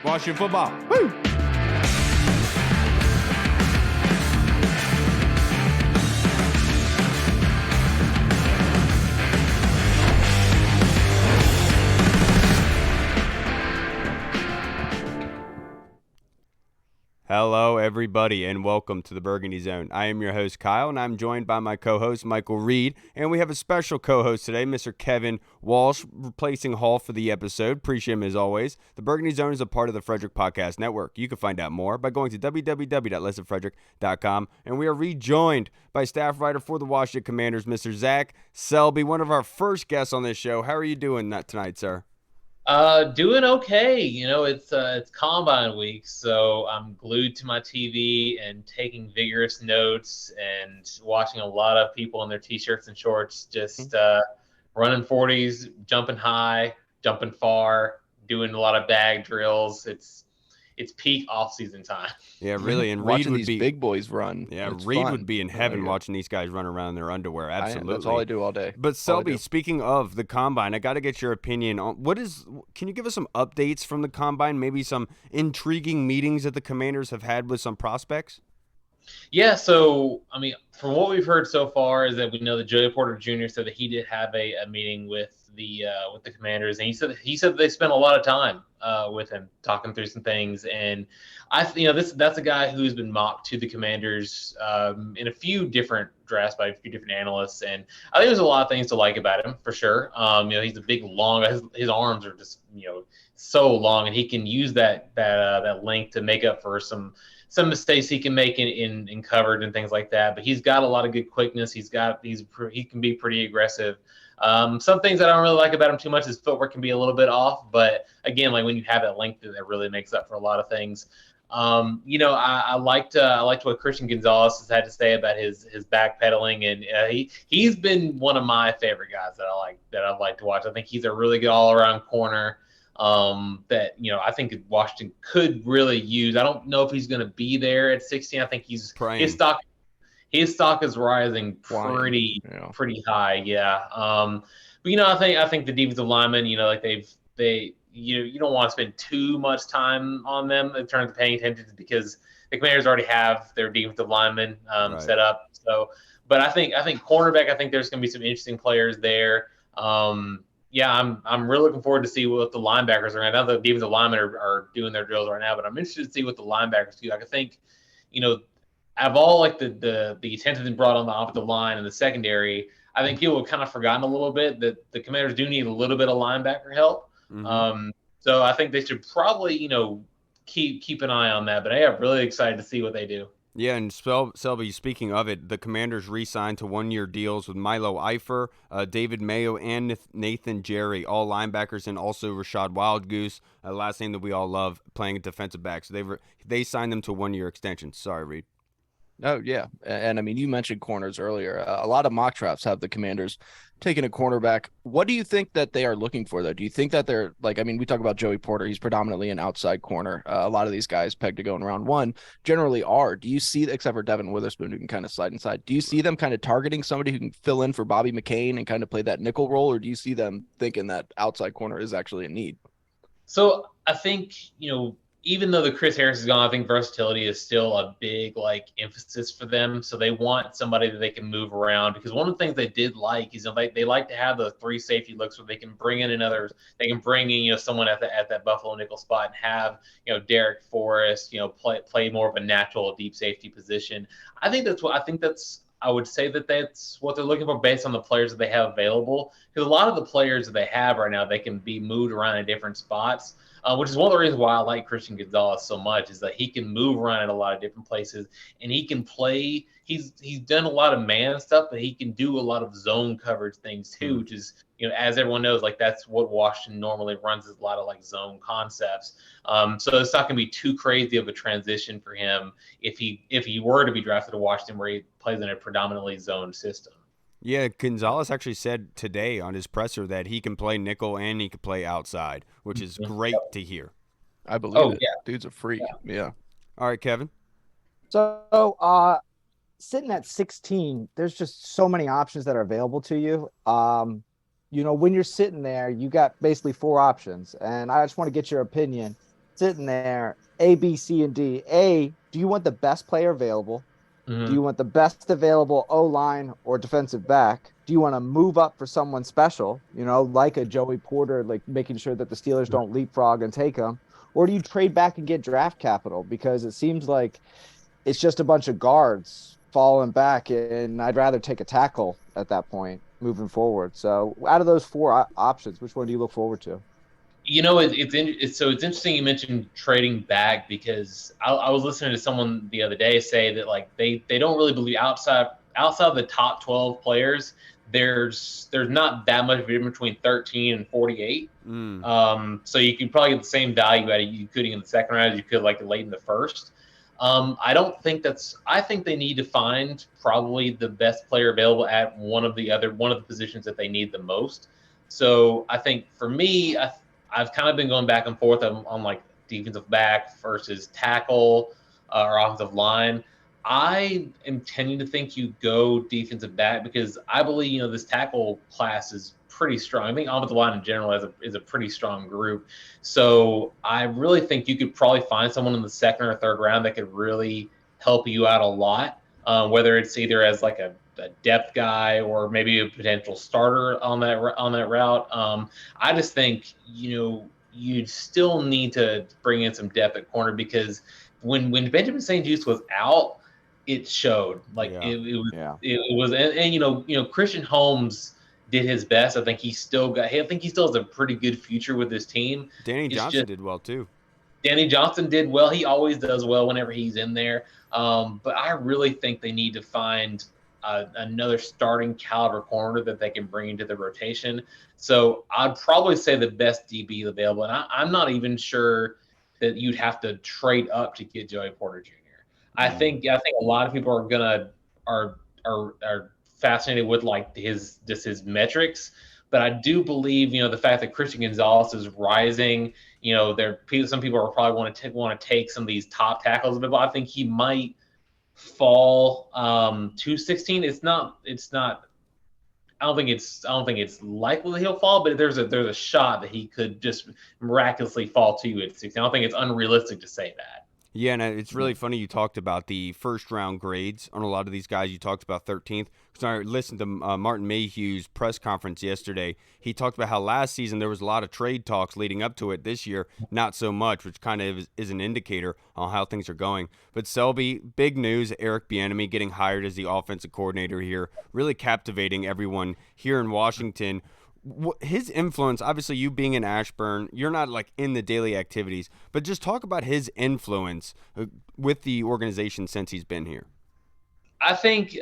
Washington football. Woo! Hello, everybody, and welcome to the Burgundy Zone. I am your host, Kyle, and I'm joined by my co-host, Michael Reed, and we have a special co-host today, Mr. Kevin Walsh, replacing Hall for the episode. Appreciate him as always. The Burgundy Zone is a part of the Frederick Podcast Network. You can find out more by going to www.letsofrederick.com, and we are rejoined by staff writer for the Washington Commanders, Mr. Zach Selby, one of our first guests on this show. How are you doing tonight, sir? Doing okay. You know, it's Combine week, so I'm glued to my TV and taking vigorous notes and watching a lot of people in their t-shirts and shorts just running 40s, jumping high, jumping far, doing a lot of bag drills. It's peak off-season time. Yeah, really. And watching these big boys run. Yeah, Reed would be in heaven watching these guys run around in their underwear. Absolutely. That's all I do all day. But Selby, speaking of the Combine, I got to get your opinion on can you give us some updates from the Combine, maybe some intriguing meetings that the Commanders have had with some prospects? Yeah, so, I mean, from what we've heard so far is that we know that Joey Porter Jr. said that he did have a meeting with the Commanders, and he said they spent a lot of time with him talking through some things. And that's a guy who's been mocked to the Commanders in a few different drafts by a few different analysts, and I think there's a lot of things to like about him for sure. He's a big, long. His arms are just so long, and he can use that length to make up for some mistakes he can make in coverage and things like that. But he's got a lot of good quickness. He can be pretty aggressive. Some things I don't really like about him too much is footwork can be a little bit off, but again, like when you have that length, that really makes up for a lot of things. I liked what Christian Gonzalez has had to say about his backpedaling, and he's been one of my favorite guys that I like to watch. I think he's a really good all around corner. That I think Washington could really use. I don't know if he's going to be there at 16. I think his stock is rising pretty high. Yeah. But I think the defensive linemen, you don't want to spend too much time on them in terms of paying attention because the Commanders already have their defensive linemen set up. So, but I think cornerback, I think there's going to be some interesting players there. I'm really looking forward to see what the linebackers are. I know the defensive linemen are doing their drills right now, but I'm interested to see what the linebackers do. Like, I think, out of all like the attention brought on the offensive line and the secondary, I think people have kind of forgotten a little bit that the Commanders do need a little bit of linebacker help. Mm-hmm. So I think they should probably, keep an eye on that. But I'm really excited to see what they do. Yeah, and Selby, speaking of it, the Commanders re-signed to one-year deals with Milo Eifer, David Mayo, and Nathan Jerry, all linebackers, and also Rashad Wildgoose, last name that we all love, playing at defensive back. So they signed them to one-year extensions. Sorry, Reed. Oh, yeah. And I mean, you mentioned corners earlier. A lot of mock drafts have the Commanders taking a cornerback. What do you think that they are looking for, though? Do you think that they're we talk about Joey Porter. He's predominantly an outside corner. A lot of these guys pegged to go in round one generally are. Do you see, except for Devin Witherspoon, who can kind of slide inside, do you see them kind of targeting somebody who can fill in for Bobby McCain and kind of play that nickel role? Or do you see them thinking that outside corner is actually a need? So I think, even though the Chris Harris is gone, I think versatility is still a big emphasis for them. So they want somebody that they can move around, because one of the things they did like is they like to have the three safety looks where they can bring in someone at that Buffalo nickel spot and have Derek Forrest play more of a natural deep safety position. I would say that's what they're looking for based on the players that they have available, because a lot of the players that they have right now, they can be moved around in different spots. Which is one of the reasons why I like Christian Gonzalez so much, is that he can move around in a lot of different places, and he can play. He's done a lot of man stuff, but he can do a lot of zone coverage things too, which is, as everyone knows, that's what Washington normally runs, is a lot of zone concepts. So it's not going to be too crazy of a transition for him if he were to be drafted to Washington, where he plays in a predominantly zone system. Yeah, Gonzalez actually said today on his presser that he can play nickel and he can play outside, which is great to hear. I believe it. Yeah. Dude's a freak. Yeah. All right, Kevin. So sitting at 16, there's just so many options that are available to you. When you're sitting there, you got basically four options. And I just want to get your opinion. sitting there, A, B, C, and D. A, do you want the best player available? Do you want the best available O-line or defensive back? Do you want to move up for someone special, like a Joey Porter, like making sure that the Steelers don't leapfrog and take him? Or do you trade back and get draft capital? Because it seems like it's just a bunch of guards falling back, and I'd rather take a tackle at that point moving forward. So out of those four options, which one do you look forward to? It's interesting you mentioned trading back, because I was listening to someone the other day say that like they don't really believe outside of the top 12 players, there's not that much difference between 13 and 48. So you can probably get the same value out of you could in the second round as you could like late in the first. I think they need to find probably the best player available at one of the positions that they need the most. So I think for me, I've kind of been going back and forth on like defensive back versus tackle or offensive line. I am tending to think you go defensive back because I believe, this tackle class is pretty strong. I think offensive line in general is a pretty strong group. So I really think you could probably find someone in the second or third round that could really help you out a lot, whether it's either as like a depth guy or maybe a potential starter on that route. I just think you still need to bring in some depth at corner, because when Benjamin St-Juste was out, it showed. Like it was, and Christian Holmes did his best. I think he still has a pretty good future with his team. Danny Johnson did well too. Danny Johnson did well. He always does well whenever he's in there. But I really think they need to find another starting caliber corner that they can bring into the rotation. So I'd probably say the best DB available. And I'm not even sure that you'd have to trade up to get Joey Porter Jr. I think a lot of people are fascinated with like his metrics, but I do believe the fact that Christian Gonzalez is rising. Some people are probably want to take some of these top tackles, but I think he might fall to 16. It's not. I don't think it's likely that he'll fall, but there's a shot that he could just miraculously fall to you at 16. I don't think it's unrealistic to say that. Yeah, and it's really funny you talked about the first-round grades on a lot of these guys. You talked about 13th. Because I listened to Martin Mayhew's press conference yesterday. He talked about how last season there was a lot of trade talks leading up to it. This year, not so much, which kind of is an indicator on how things are going. But Selby, big news, Eric Bieniemy getting hired as the offensive coordinator here, really captivating everyone here in Washington. His influence, obviously you being in Ashburn, you're not like in the daily activities, but just talk about his influence with the organization since he's been here. Obviously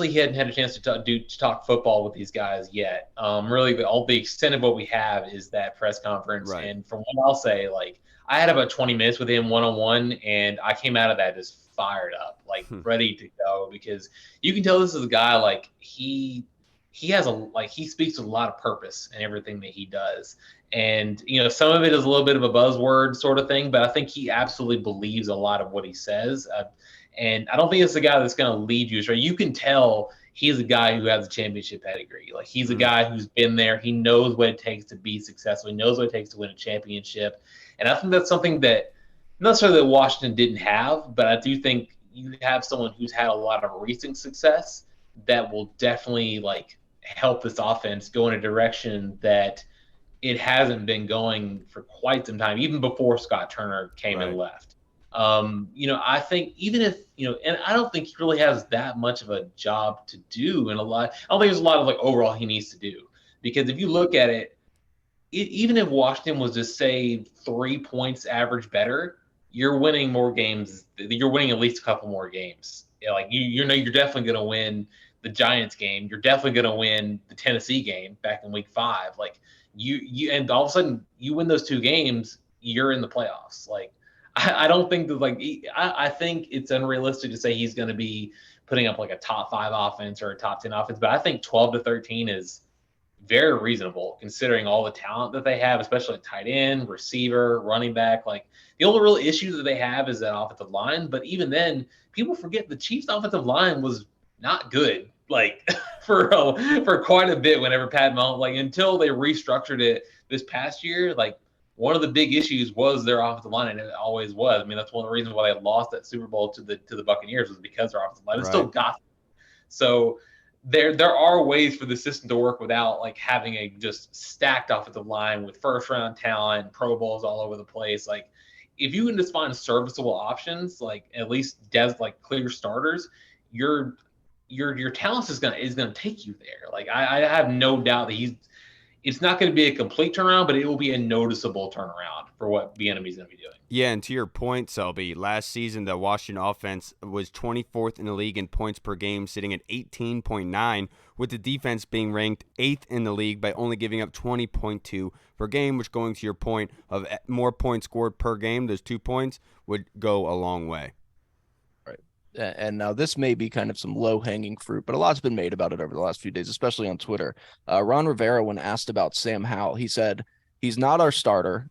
he hadn't had a chance to talk football with these guys yet. Really, the extent of what we have is that press conference. Right. And from what I'll say, like I had about 20 minutes with him one-on-one, and I came out of that just fired up, like ready to go, because you can tell this is a guy like he speaks with a lot of purpose in everything that he does. And, some of it is a little bit of a buzzword sort of thing, but I think he absolutely believes a lot of what he says. And I don't think it's a guy that's going to lead you astray. You can tell he's a guy who has a championship pedigree. Like he's a guy who's been there. He knows what it takes to be successful. He knows what it takes to win a championship. And I think that's something that not necessarily that Washington didn't have, but I do think you have someone who's had a lot of recent success that will definitely help this offense go in a direction that it hasn't been going for quite some time, even before Scott Turner came and left. I think even if, and I don't think he really has that much of a job to do I don't think there's a lot of overall he needs to do, because if you look at it, even if Washington was to say 3 points average better, you're winning more games. You're winning at least a couple more games. You're definitely going to win the Giants game. You're definitely going to win the Tennessee game back in week 5. And all of a sudden you win those 2 games, you're in the playoffs. I don't think that I think it's unrealistic to say he's going to be putting up a top 5 offense or a top 10 offense, but I think 12 to 13 is very reasonable considering all the talent that they have, especially at tight end, receiver, running back. The only real issue that they have is that offensive line, but even then, people forget the Chiefs' offensive line was not good for quite a bit whenever Pat Mahomes, until they restructured it this past year. one of the big issues was their offensive line, and it always was. I mean, that's one of the reasons why they lost that Super Bowl to the Buccaneers was because their offensive line still got them. So there are ways for the system to work without like having a just stacked offensive line with first round talent, Pro Bowls all over the place. Like if you can just find serviceable options, like at least like clear starters, your talent is gonna take you there. Like I have no doubt that it's not going to be a complete turnaround, but it will be a noticeable turnaround for what Bieniemys going to be doing. Yeah, and to your point, Selby, last season the Washington offense was 24th in the league in points per game, sitting at 18.9, with the defense being ranked 8th in the league by only giving up 20.2 per game, which, going to your point of more points scored per game, those 2 points would go a long way. And now this may be kind of some low-hanging fruit, but a lot's been made about it over the last few days, especially on Twitter. Ron Rivera, when asked about Sam Howell, he said, he's not our starter.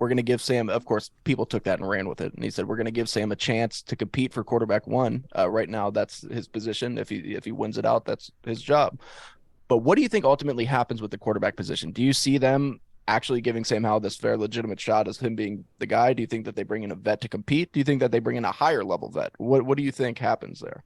We're going to give Sam, of course, people took that and ran with it. And he said, we're going to give Sam a chance to compete for quarterback one. Right now, that's his position. If he wins it out, that's his job. But what do you think ultimately happens with the quarterback position? Do you see them actually giving Sam Howell this fair, legitimate shot as him being the guy? Do you think that they bring in a vet to compete? Do you think that they bring in a higher level vet? What do you think happens there?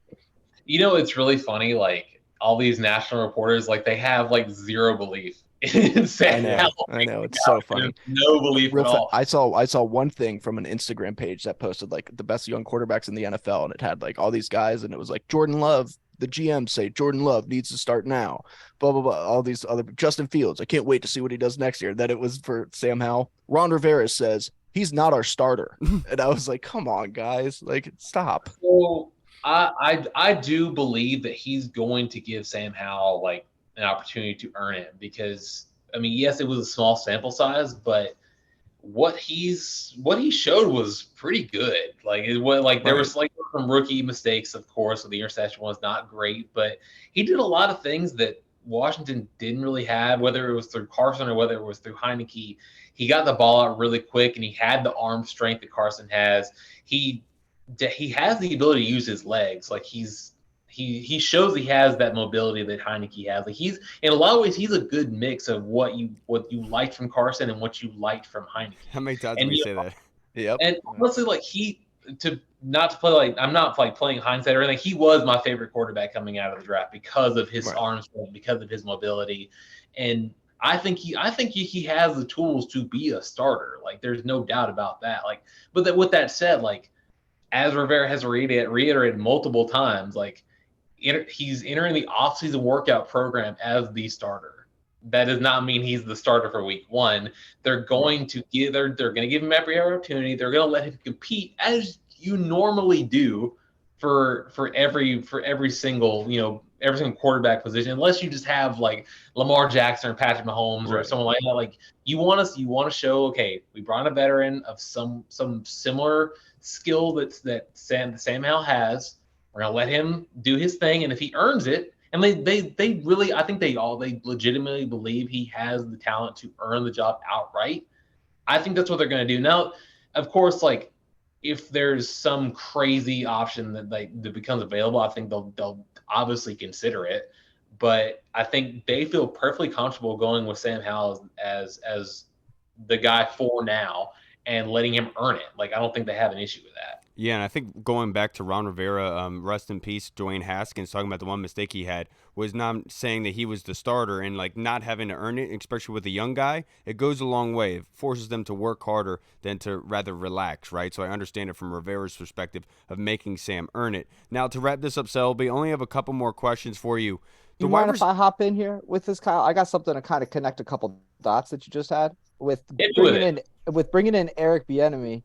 You know, it's really funny. Like all these national reporters, like they have like zero belief in Sam Howell. I know. It's so funny. No belief at all. I saw one thing from an Instagram page that posted like the best young quarterbacks in the NFL, and it had like all these guys, and it was like Jordan Love. The GM say Jordan Love needs to start now, blah, blah, blah. All these other Justin Fields. I can't wait to see what he does next year. Then it was for Sam Howell. Ron Rivera says he's not our starter. And I was like, come on, guys, like stop. So I do believe that he's going to give Sam Howell like an opportunity to earn it because I mean, yes, it was a small sample size, but what he showed was pretty good. Like it was like there was like some rookie mistakes, of course, so the interception was not great, but he did a lot of things that Washington didn't really have, whether it was through Carson or whether it was through Heineke. He got the ball out really quick and he had the arm strength that Carson has. He has the ability to use his legs. Like he shows he has that mobility that Heineke has. Like he's in a lot of ways he's a good mix of what you liked from Carson and what you liked from Heineke. How many times did we say that? Yep. And honestly, like I'm not like playing hindsight or anything. He was my favorite quarterback coming out of the draft because of his arm strength, because of his mobility, and I think he has the tools to be a starter. Like there's no doubt about that. Like, but with that said, like as Rivera has reiterated multiple times, like he's entering the offseason workout program as the starter. That does not mean he's the starter for week one. They're going to give him every opportunity. They're going to let him compete as you normally do for every single every single quarterback position, unless you just have like Lamar Jackson or Patrick Mahomes or someone like that. Like you want to show, okay, we brought a veteran of some similar skill that Sam Howell has. We're gonna let him do his thing, and if he earns it, and they really, I think they legitimately believe he has the talent to earn the job outright. I think that's what they're gonna do. Now, of course, like if there's some crazy option that becomes available, I think they'll obviously consider it. But I think they feel perfectly comfortable going with Sam Howell as the guy for now and letting him earn it. Like I don't think they have an issue with that. Yeah, and I think going back to Ron Rivera, rest in peace, Dwayne Haskins, talking about the one mistake he had, was not saying that he was the starter and like not having to earn it, especially with a young guy. It goes a long way. It forces them to work harder than to rather relax, right? So I understand it from Rivera's perspective of making Sam earn it. Now, to wrap this up, Selby, I only have a couple more questions for you. You mind if I hop in here with this, Kyle? I got something to kind of connect a couple dots that you just had with bringing in Eric Bieniemy.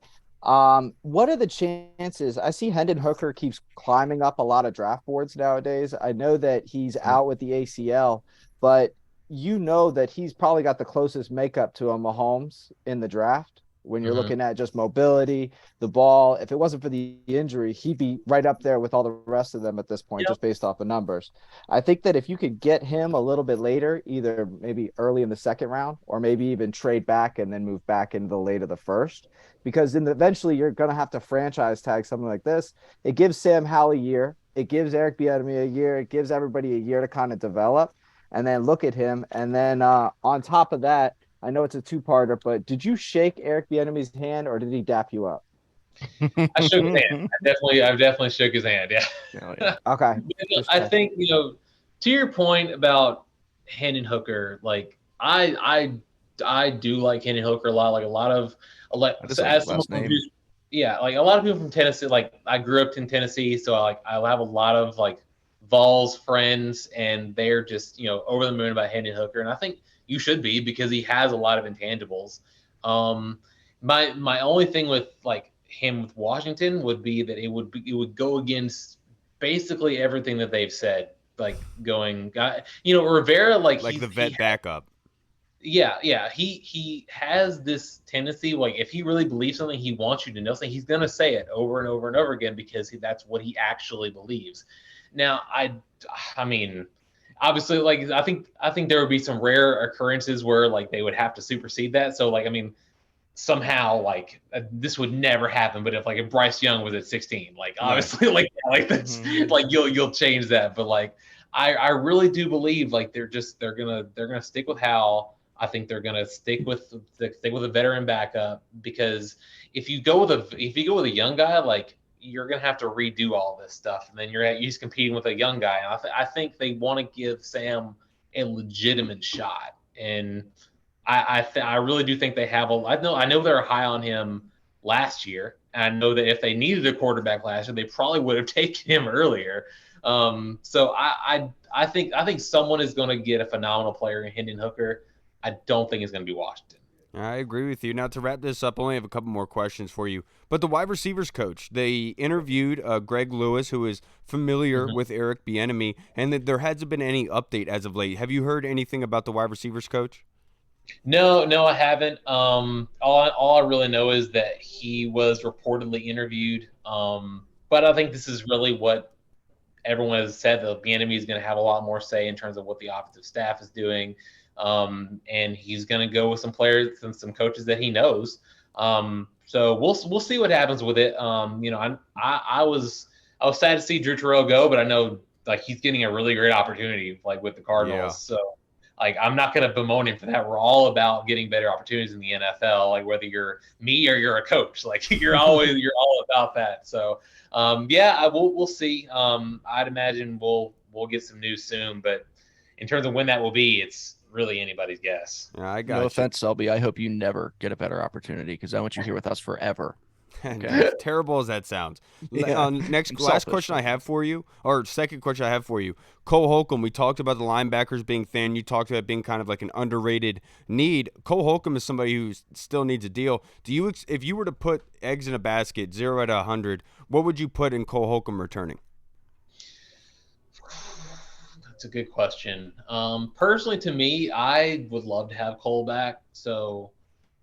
What are the chances? I see Hendon Hooker keeps climbing up a lot of draft boards nowadays. I know that he's out with the ACL, but you know that he's probably got the closest makeup to a Mahomes in the draft. When you're looking at just mobility, the ball, if it wasn't for the injury, he'd be right up there with all the rest of them at this point, just based off the numbers. I think that if you could get him a little bit later, either maybe early in the second round or maybe even trade back and then move back into the late of the first, because eventually you're going to have to franchise tag something like this. It gives Sam Howell a year. It gives Eric Bieniemy a year. It gives everybody a year to kind of develop and then look at him. And then on top of that, I know it's a two-parter, but did you shake Eric Bieniemys' hand or did he dap you up? I shook his hand. I definitely shook his hand. Yeah. Oh, yeah. Okay. I think, to your point about Hendon Hooker, like I do like Hendon Hooker a lot. Like a lot of So as someone who's, like a lot of people from Tennessee. Like I grew up in Tennessee, so I have a lot of like Vols friends, and they're just over the moon about Hendon Hooker, and I think you should be because he has a lot of intangibles. My only thing with like him with Washington would be that it would go against basically everything that they've said. Like Rivera, like the vet backup. Yeah. He has this tendency, like if he really believes something, he wants you to know something, he's gonna say it over and over and over again because that's what he actually believes. Now, I mean, obviously, like I think there would be some rare occurrences where like they would have to supersede that. So like I mean, somehow like this would never happen. But if Bryce Young was at 16, like obviously like that's like you'll change that. But like I really do believe like they're gonna stick with Howell. I think they're gonna stick with a veteran backup because if you go with a young guy, like you're gonna have to redo all this stuff, and then you're just competing with a young guy. And I think they want to give Sam a legitimate shot, and I really do think they have I know they were high on him last year, and I know that if they needed a quarterback last year, they probably would have taken him earlier. So I think someone is going to get a phenomenal player in Hendon Hooker. I don't think it's going to be Washington. I agree with you. Now, to wrap this up, I only have a couple more questions for you. But the wide receivers coach, they interviewed Greg Lewis, who is familiar with Eric Bieniemy, and that there hasn't been any update as of late. Have you heard anything about the wide receivers coach? No, I haven't. All I really know is that he was reportedly interviewed. But I think this is really what everyone has said. The Bieniemy is going to have a lot more say in terms of what the offensive staff is doing. And he's going to go with some players and some coaches that he knows. So we'll see what happens with it. I was sad to see Drew Terrell go, but I know like he's getting a really great opportunity like with the Cardinals. Yeah. So like I'm not going to bemoan him for that. We're all about getting better opportunities in the NFL. Like whether you're me or you're a coach, like you're all about that. So we'll see. I'd imagine we'll get some news soon, but in terms of when that will be, it's really anybody's guess. I got no you. offense, Selby. I hope you never get a better opportunity because I want you here with us forever. Okay. As terrible as that sounds. Yeah. Last question I have for you, or second question I have for you. Cole Holcomb, we talked about the linebackers being thin. You talked about being kind of like an underrated need. Cole Holcomb is somebody who still needs a deal. If you were to put eggs in a basket, 0 out of 100, what would you put in Cole Holcomb returning? That's a good question. Personally, to me, I would love to have Cole back. So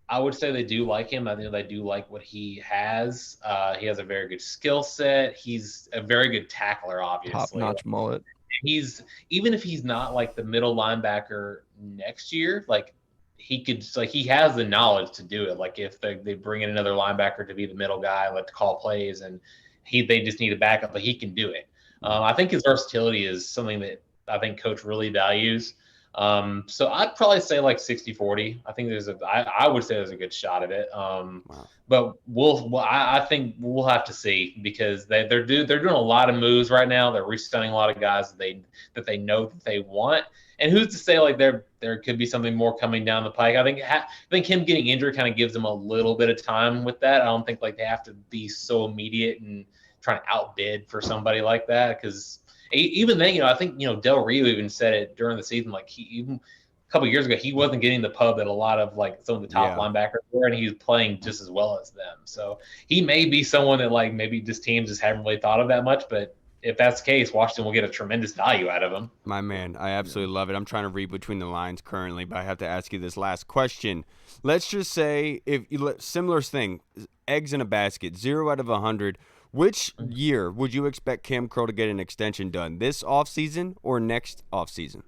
I would say they do like him. I think they do like what he has. He has a very good skill set. He's a very good tackler, obviously. Top-notch mullet. Even if he's not like the middle linebacker next year, like he has the knowledge to do it. Like if they bring in another linebacker to be the middle guy, like to call plays, and they just need a backup, but he can do it. I think his versatility is something that I think coach really values. So I'd probably say like 60-40. I think I would say there's a good shot of it. But I think we'll have to see because they're doing a lot of moves right now. They're re-signing a lot of guys that they know that they want. And who's to say like there could be something more coming down the pike? I think him getting injured kind of gives them a little bit of time with that. I don't think like they have to be so immediate and trying to outbid for somebody like that because even then, I think, Del Rio even said it during the season, like even a couple of years ago, he wasn't getting the pub that a lot of like some of the top linebackers were, and he was playing just as well as them. So he may be someone that like maybe just teams just haven't really thought of that much, but if that's the case, Washington will get a tremendous value out of him. My man, I absolutely love it. I'm trying to read between the lines currently, but I have to ask you this last question. Let's just say similar thing, eggs in a basket, 0 out of 100. Which year would you expect Cam Crow to get an extension done? This offseason or next offseason?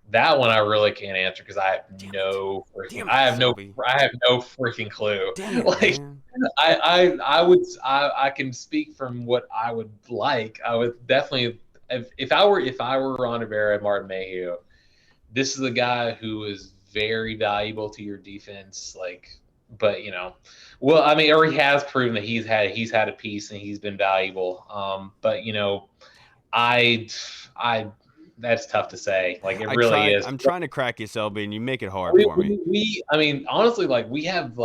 That one I really can't answer because I have no freaking clue. Like I can speak from what I would like. I would definitely if I were Ron Rivera and Martin Mayhew, this is a guy who is very valuable to your defense. But well, I mean, or he has proven that he's had a piece and he's been valuable. But I that's tough to say. Like it really is. I'm trying to crack you, Selby, and you make it hard for me. I mean, honestly, we have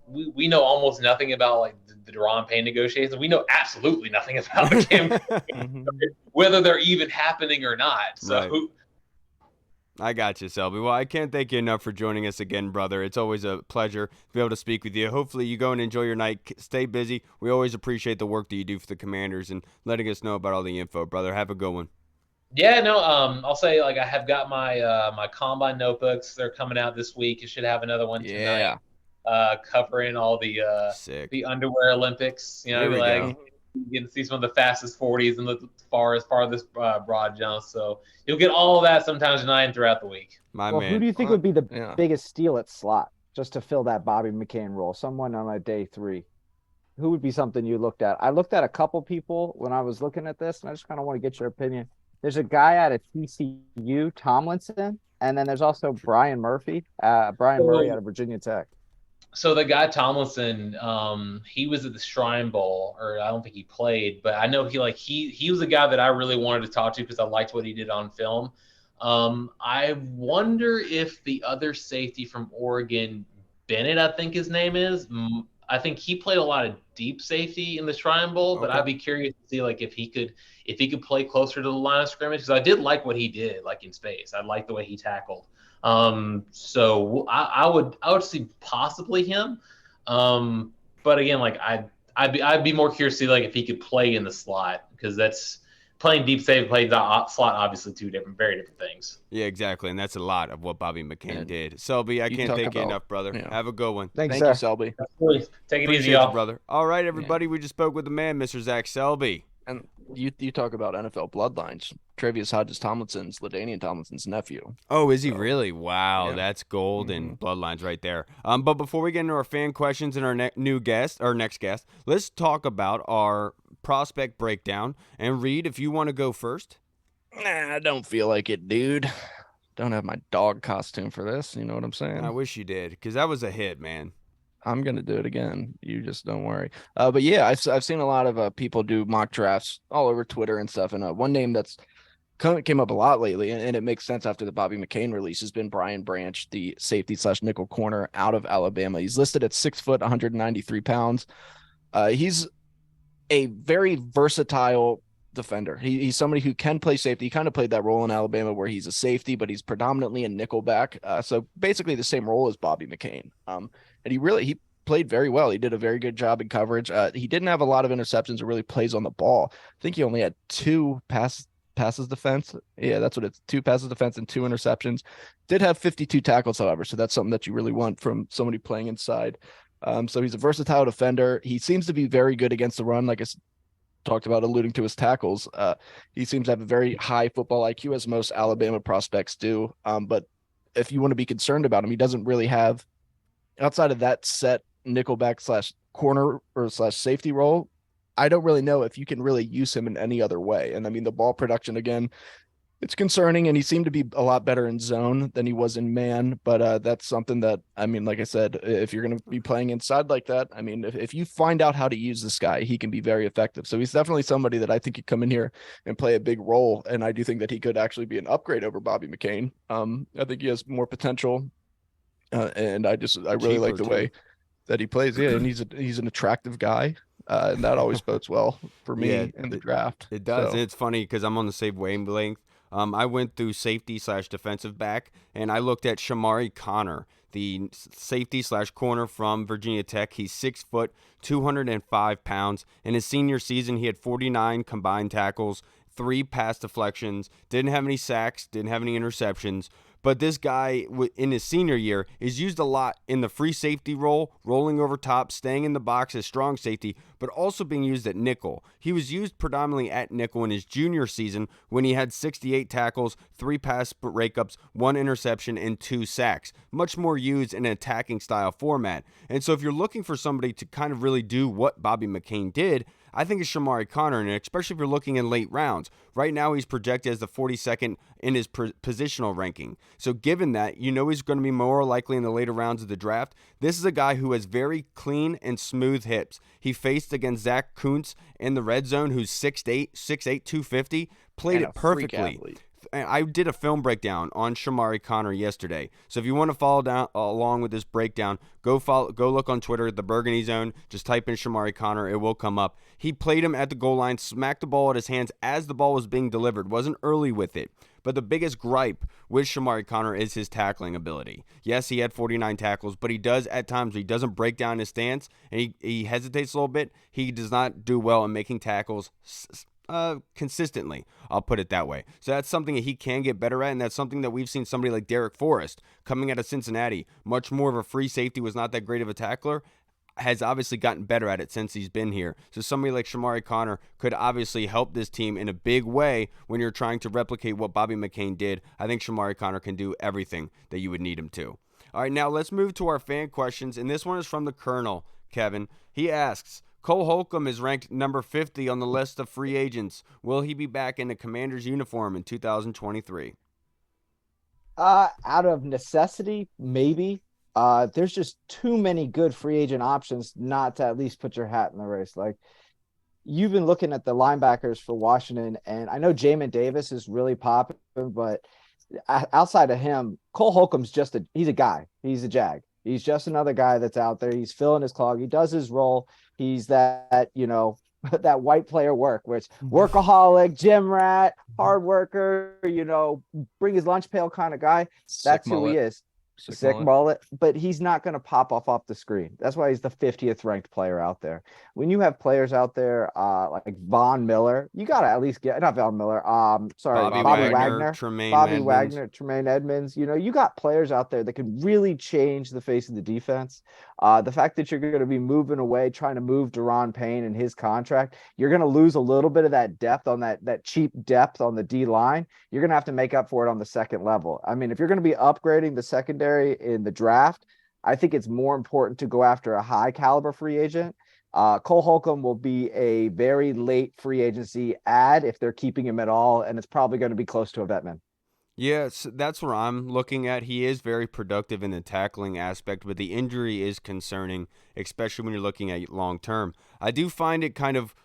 we know almost nothing about the Deron Payne negotiations. We know absolutely nothing about him, whether they're even happening or not. So. Right. I got you, Selby. Well, I can't thank you enough for joining us again, brother. It's always a pleasure to be able to speak with you. Hopefully you go and enjoy your night. Stay busy. We always appreciate the work that you do for the Commanders and letting us know about all the info, brother. Have a good one. Yeah, no, I'll say I have got my my Combine notebooks. They're coming out this week. You should have another one tonight. Covering all the underwear Olympics. There we go. You can see some of the fastest 40s and the farthest broad jumps. So you'll get all of that sometimes tonight and throughout the week. Man. Who do you think would be the biggest steal at slot just to fill that Bobby McCain role? Someone on a day 3. Who would be something you looked at? I looked at a couple people when I was looking at this, and I just kind of want to get your opinion. There's a guy out of TCU, Tomlinson, and then there's also Brian Murray out of Virginia Tech. So the guy Tomlinson, he was at the Shrine Bowl, or I don't think he played, but I know he was a guy that I really wanted to talk to because I liked what he did on film. I wonder if the other safety from Oregon, Bennett, I think his name is. I think he played a lot of deep safety in the Shrine Bowl, but I'd be curious to see if he could play closer to the line of scrimmage, because I did like what he did in space. I liked the way he tackled. So I would see possibly him. But again, I'd be more curious to see if he could play in the slot, because that's playing deep safety, playing the slot, obviously very different things. Yeah, exactly. And that's a lot of what Bobby McCain did. Selby, I can't thank you enough, brother. Yeah. Have a good one. Thank you, Selby. Take it easy, y'all. Brother. All right, everybody. We just spoke with the man, Mr. Zach Selby. And you talk about NFL bloodlines. Travius Hodges-Tomlinson's LaDainian Tomlinson's nephew. Oh, is he really? Wow, that's gold and bloodlines right there. But before we get into our fan questions and our next guest, let's talk about our prospect breakdown. And Reed, if you want to go first. Nah, I don't feel like it, dude. Don't have my dog costume for this. You know what I'm saying? I wish you did, because that was a hit, man. I'm going to do it again. You just don't worry. But yeah, I've seen a lot of people do mock drafts all over Twitter and stuff. And one name that's came up a lot lately, and it makes sense after the Bobby McCain release, has been Brian Branch, the safety/nickel corner out of Alabama. He's listed at 6 foot, 193 pounds. He's a very versatile defender. He's somebody who can play safety. He kind of played that role in Alabama where he's a safety, but he's predominantly a nickel back. So basically the same role as Bobby McCain. And he played very well. He did a very good job in coverage. He didn't have a lot of interceptions or really plays on the ball. I think he only had 2 passes defense. Yeah, that's what it's 2 passes defense and 2 interceptions. Did have 52 tackles, however. So that's something that you really want from somebody playing inside. So he's a versatile defender. He seems to be very good against the run. Like I talked about alluding to his tackles. He seems to have a very high football IQ, as most Alabama prospects do. But if you want to be concerned about him, he doesn't really have, outside of that set nickelback / corner or / safety role, I don't really know if you can really use him in any other way. And I mean, the ball production, again, it's concerning, and he seemed to be a lot better in zone than he was in man. But that's something that, I mean, like I said, if you're going to be playing inside like that, I mean, if you find out how to use this guy, he can be very effective. So he's definitely somebody that I think could come in here and play a big role. And I do think that he could actually be an upgrade over Bobby McCain. I think he has more potential. And I really like the way that he plays. Yeah, and he's an attractive guy. And that always bodes well for me in the draft. It does. So. It's funny because I'm on the same wavelength. I went through safety/defensive back, and I looked at Shamari Connor, the safety/corner from Virginia Tech. He's 6 foot, 205 pounds. In his senior season, he had 49 combined tackles, 3 pass deflections, didn't have any sacks, didn't have any interceptions. But this guy, in his senior year, is used a lot in the free safety role, rolling over top, staying in the box as strong safety, but also being used at nickel. He was used predominantly at nickel in his junior season when he had 68 tackles, 3 pass breakups, 1 interception, and 2 sacks. Much more used in an attacking style format. And so if you're looking for somebody to kind of really do what Bobby McCain did, I think it's Shamari Connor, and especially if you're looking in late rounds. Right now, he's projected as the 42nd in his positional ranking. So given that, he's going to be more likely in the later rounds of the draft. This is a guy who has very clean and smooth hips. He faced against Zach Kuntz in the red zone, who's 6'8", 250, played it perfectly. I did a film breakdown on Shamari Connor yesterday. So if you want to follow along with this breakdown, go look on Twitter at the Burgundy Zone. Just type in Shamari Connor. It will come up. He played him at the goal line, smacked the ball at his hands as the ball was being delivered. Wasn't early with it. But the biggest gripe with Shamari Connor is his tackling ability. Yes, he had 49 tackles, but he does at times, he doesn't break down his stance, and he hesitates a little bit. He does not do well in making tackles consistently, I'll put it that way. So that's something that he can get better at, and that's something that we've seen somebody like Derek Forrest coming out of Cincinnati, much more of a free safety, was not that great of a tackler, has obviously gotten better at it since he's been here. So somebody like Shamari Connor could obviously help this team in a big way when you're trying to replicate what Bobby McCain did. I think Shamari Connor can do everything that you would need him to. All right, now let's move to our fan questions, and this one is from the Colonel, Kevin. He asks, Cole Holcomb is ranked number 50 on the list of free agents. Will he be back in the Commander's uniform in 2023? Out of necessity, maybe. There's just too many good free agent options not to at least put your hat in the race. Like, you've been looking at the linebackers for Washington, and I know Jamin Davis is really popular, but outside of him, Cole Holcomb's he's a guy. He's a jag. He's just another guy that's out there. He's filling his clog. He does his role. He's that white player work, which workaholic, gym rat, hard worker, bring his lunch pail kind of guy. That's who he is. Sick mullet, but he's not going to pop off the screen. That's why he's the 50th ranked player out there. When you have players out there like Von Miller, you got to at least get, not Von Miller, Bobby Wagner, Tremaine Edmonds. You got players out there that can really change the face of the defense. The fact that you're going to be moving away, trying to move Daron Payne and his contract, you're going to lose a little bit of that depth on that cheap depth on the D line. You're going to have to make up for it on the second level. I mean, if you're going to be upgrading the secondary in the draft, I think it's more important to go after a high caliber free agent. Cole Holcomb will be a very late free agency add if they're keeping him at all, and it's probably going to be close to a vetman. Yes, that's where I'm looking at. He is very productive in the tackling aspect, but the injury is concerning, especially when you're looking at long term. I do find it kind of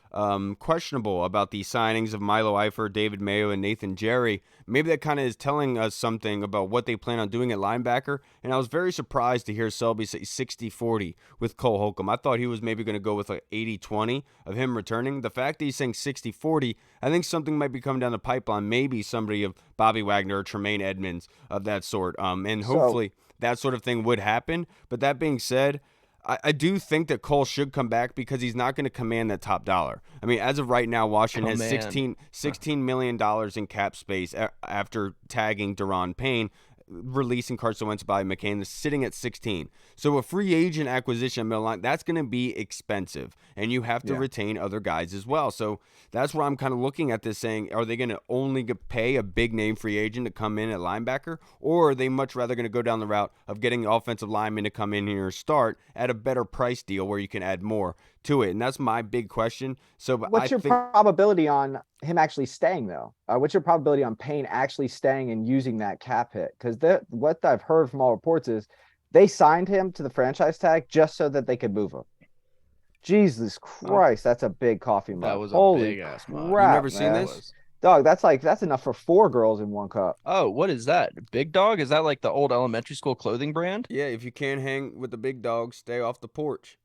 questionable about the signings of Milo Eifert, David Mayo, and Nathan Jerry. Maybe that kind of is telling us something about what they plan on doing at linebacker. And I was very surprised to hear Selby say 60-40 with Cole Holcomb. I thought he was maybe going to go with like 80-20 of him returning. The fact that he's saying 60-40, I think something might be coming down the pipeline. Maybe somebody of Bobby Wagner or Tremaine Edmonds of that sort. And hopefully that sort of thing would happen. But that being said, I do think that Cole should come back because he's not going to command that top dollar. I mean, as of right now, Washington has $16 million in cap space after tagging Daron Payne, releasing Carson Wentz by McCain, is sitting at 16. So a free agent acquisition middle line, that's going to be expensive, and you have to retain other guys as well. So that's where I'm kind of looking at this saying, are they going to only pay a big name free agent to come in at linebacker, or are they much rather going to go down the route of getting offensive linemen to come in here and start at a better price deal where you can add more to it? And that's my big question. So what's your probability on him actually staying, though? What's your probability on Payne actually staying and using that cap hit? Because what I've heard from all reports is they signed him to the franchise tag just so that they could move him. Jesus Christ, that's a big coffee mug. That was Holy a big ass mug. You've never seen this? Dog, that's enough for 4 girls in one cup. Oh, what is that? Big Dog? Is that like the old elementary school clothing brand? Yeah, if you can't hang with the big dogs, stay off the porch.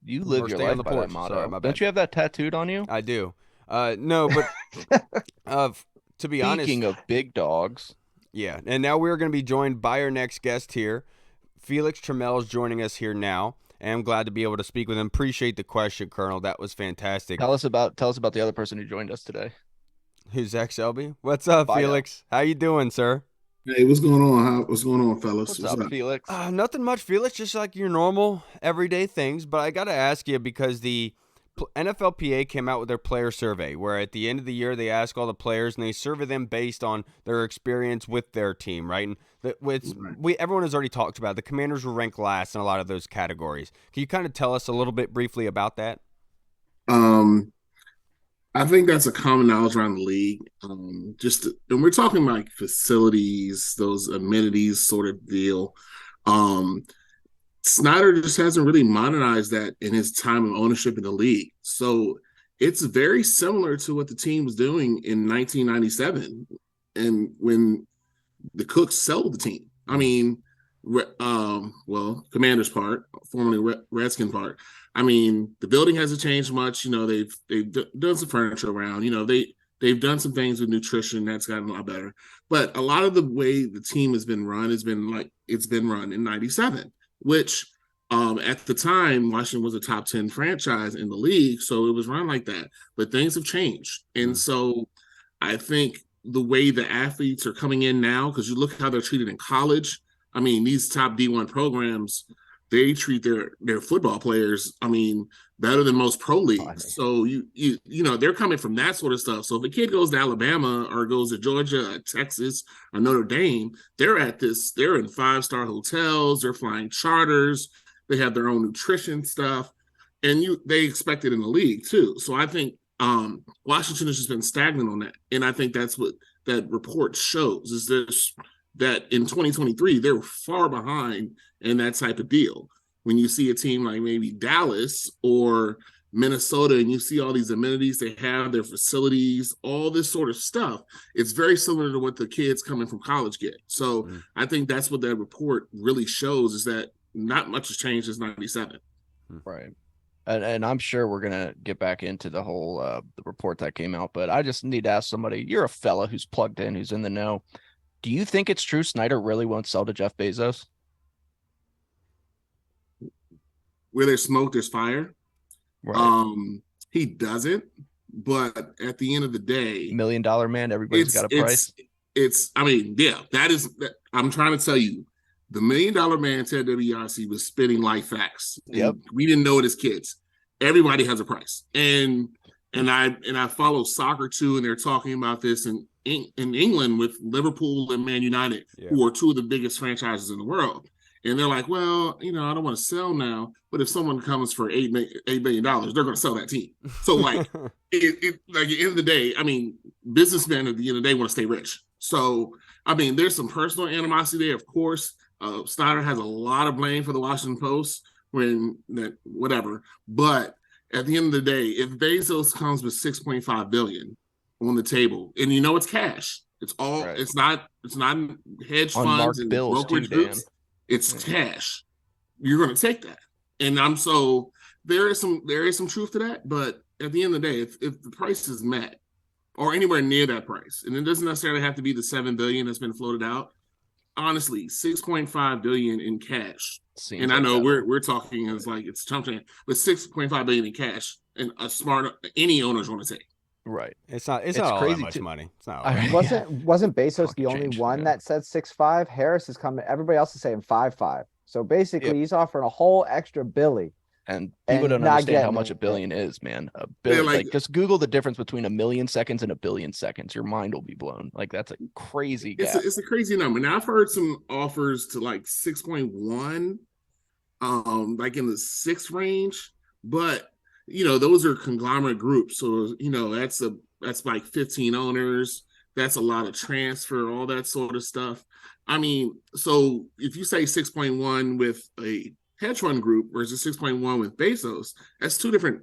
You live your life by that motto. Sorry, my bad. Don't you have that tattooed on you? I do. No, but to be honest. Speaking of big dogs. Yeah, and now we're going to be joined by our next guest here. Felix Trammell is joining us here now, and I'm glad to be able to speak with him. Appreciate the question, Colonel. That was fantastic. Tell us about the other person who joined us today. Who's Zach Selby? What's up, Felix? How you doing, sir? Hey, what's going on? What's going on, fellas? What's up, Felix? Nothing much, Felix. Just like your normal everyday things. But I got to ask you because the NFLPA came out with their player survey, where at the end of the year they ask all the players and they survey them based on their experience with their team, right? And everyone has already talked about it. The Commanders were ranked last in a lot of those categories. Can you kind of tell us a little bit briefly about that? I think that's a common knowledge around the league. And we're talking like facilities, those amenities sort of deal. Um, Snyder just hasn't really modernized that in his time of ownership in the league. So it's very similar to what the team was doing in 1997 and when the Cooks sold the team. I mean, Commander's part, formerly Redskin part. I mean, the building hasn't changed much. They've done some furniture around. They've done some things with nutrition that's gotten a lot better. But a lot of the way the team has been run has been like it's been run in '97, which at the time Washington was a top 10 franchise in the league, so it was run like that. But things have changed, and so I think the way the athletes are coming in now, because you look how they're treated in college. I mean, these top D1 programs, they treat their football players, I mean, better than most pro leagues. So they're coming from that sort of stuff. So if a kid goes to Alabama or goes to Georgia, or Texas, or Notre Dame, they're in 5-star hotels, they're flying charters, they have their own nutrition stuff, and they expect it in the league too. So I think Washington has just been stagnant on that, and I think that's what that report shows is that in 2023 they're far behind in that type of deal. When you see a team like maybe Dallas or Minnesota, and you see all these amenities they have, their facilities, all this sort of stuff, it's very similar to what the kids coming from college get. So I think that's what that report really shows, is that not much has changed since '97. Right. And I'm sure we're going to get back into the whole the report that came out, but I just need to ask somebody, you're a fella who's plugged in, who's in the know. Do you think it's true Snyder really won't sell to Jeff Bezos? Where there's smoke, there's fire. Right. He doesn't, but at the end of the day, $1 Million Man, everybody's got a price. I'm trying to tell you, the $1 Million Man, Ted DiBiase, was spitting life facts. Yep. We didn't know it as kids. Everybody has a price. And I follow soccer too, and they're talking about this in England with Liverpool and Man United, who are two of the biggest franchises in the world. And they're like, well, I don't want to sell now, but if someone comes for $8 billion, they're going to sell that team. So like, like at the end of the day, I mean, businessmen at the end of the day want to stay rich. So, I mean, there's some personal animosity there, of course. Snyder has a lot of blame for the Washington Post whatever. But at the end of the day, if Bezos comes with $6.5 billion on the table, and it's cash, it's all right. It's not hedge funds and brokerage groups. It's cash. You're going to take that, and there is some truth to that. But at the end of the day, if the price is met or anywhere near that price, and it doesn't necessarily have to be the $7 billion that's been floated out. Honestly, $6.5 billion in cash, and I know we're talking as like it's chunking, but $6.5 billion in cash, and any owner's going to take. Right. It's not all that much money. It's not. Wasn't Bezos the only one that said 6.5? Harris is coming. Everybody else is saying 5.5. So basically, he's offering a whole extra billy. And people don't understand how much $1 billion is, man. $1 billion. Like just Google the difference between 1 million seconds and 1 billion seconds. Your mind will be blown. Like that's a crazy gap. It's a crazy number. Now I've heard some offers to like 6.1, like in the 6 range, but those are conglomerate groups. So that's like 15 owners. That's a lot of transfer, all that sort of stuff. I mean, so if you say 6.1 with a hedge fund group versus 6.1 with Bezos, that's two different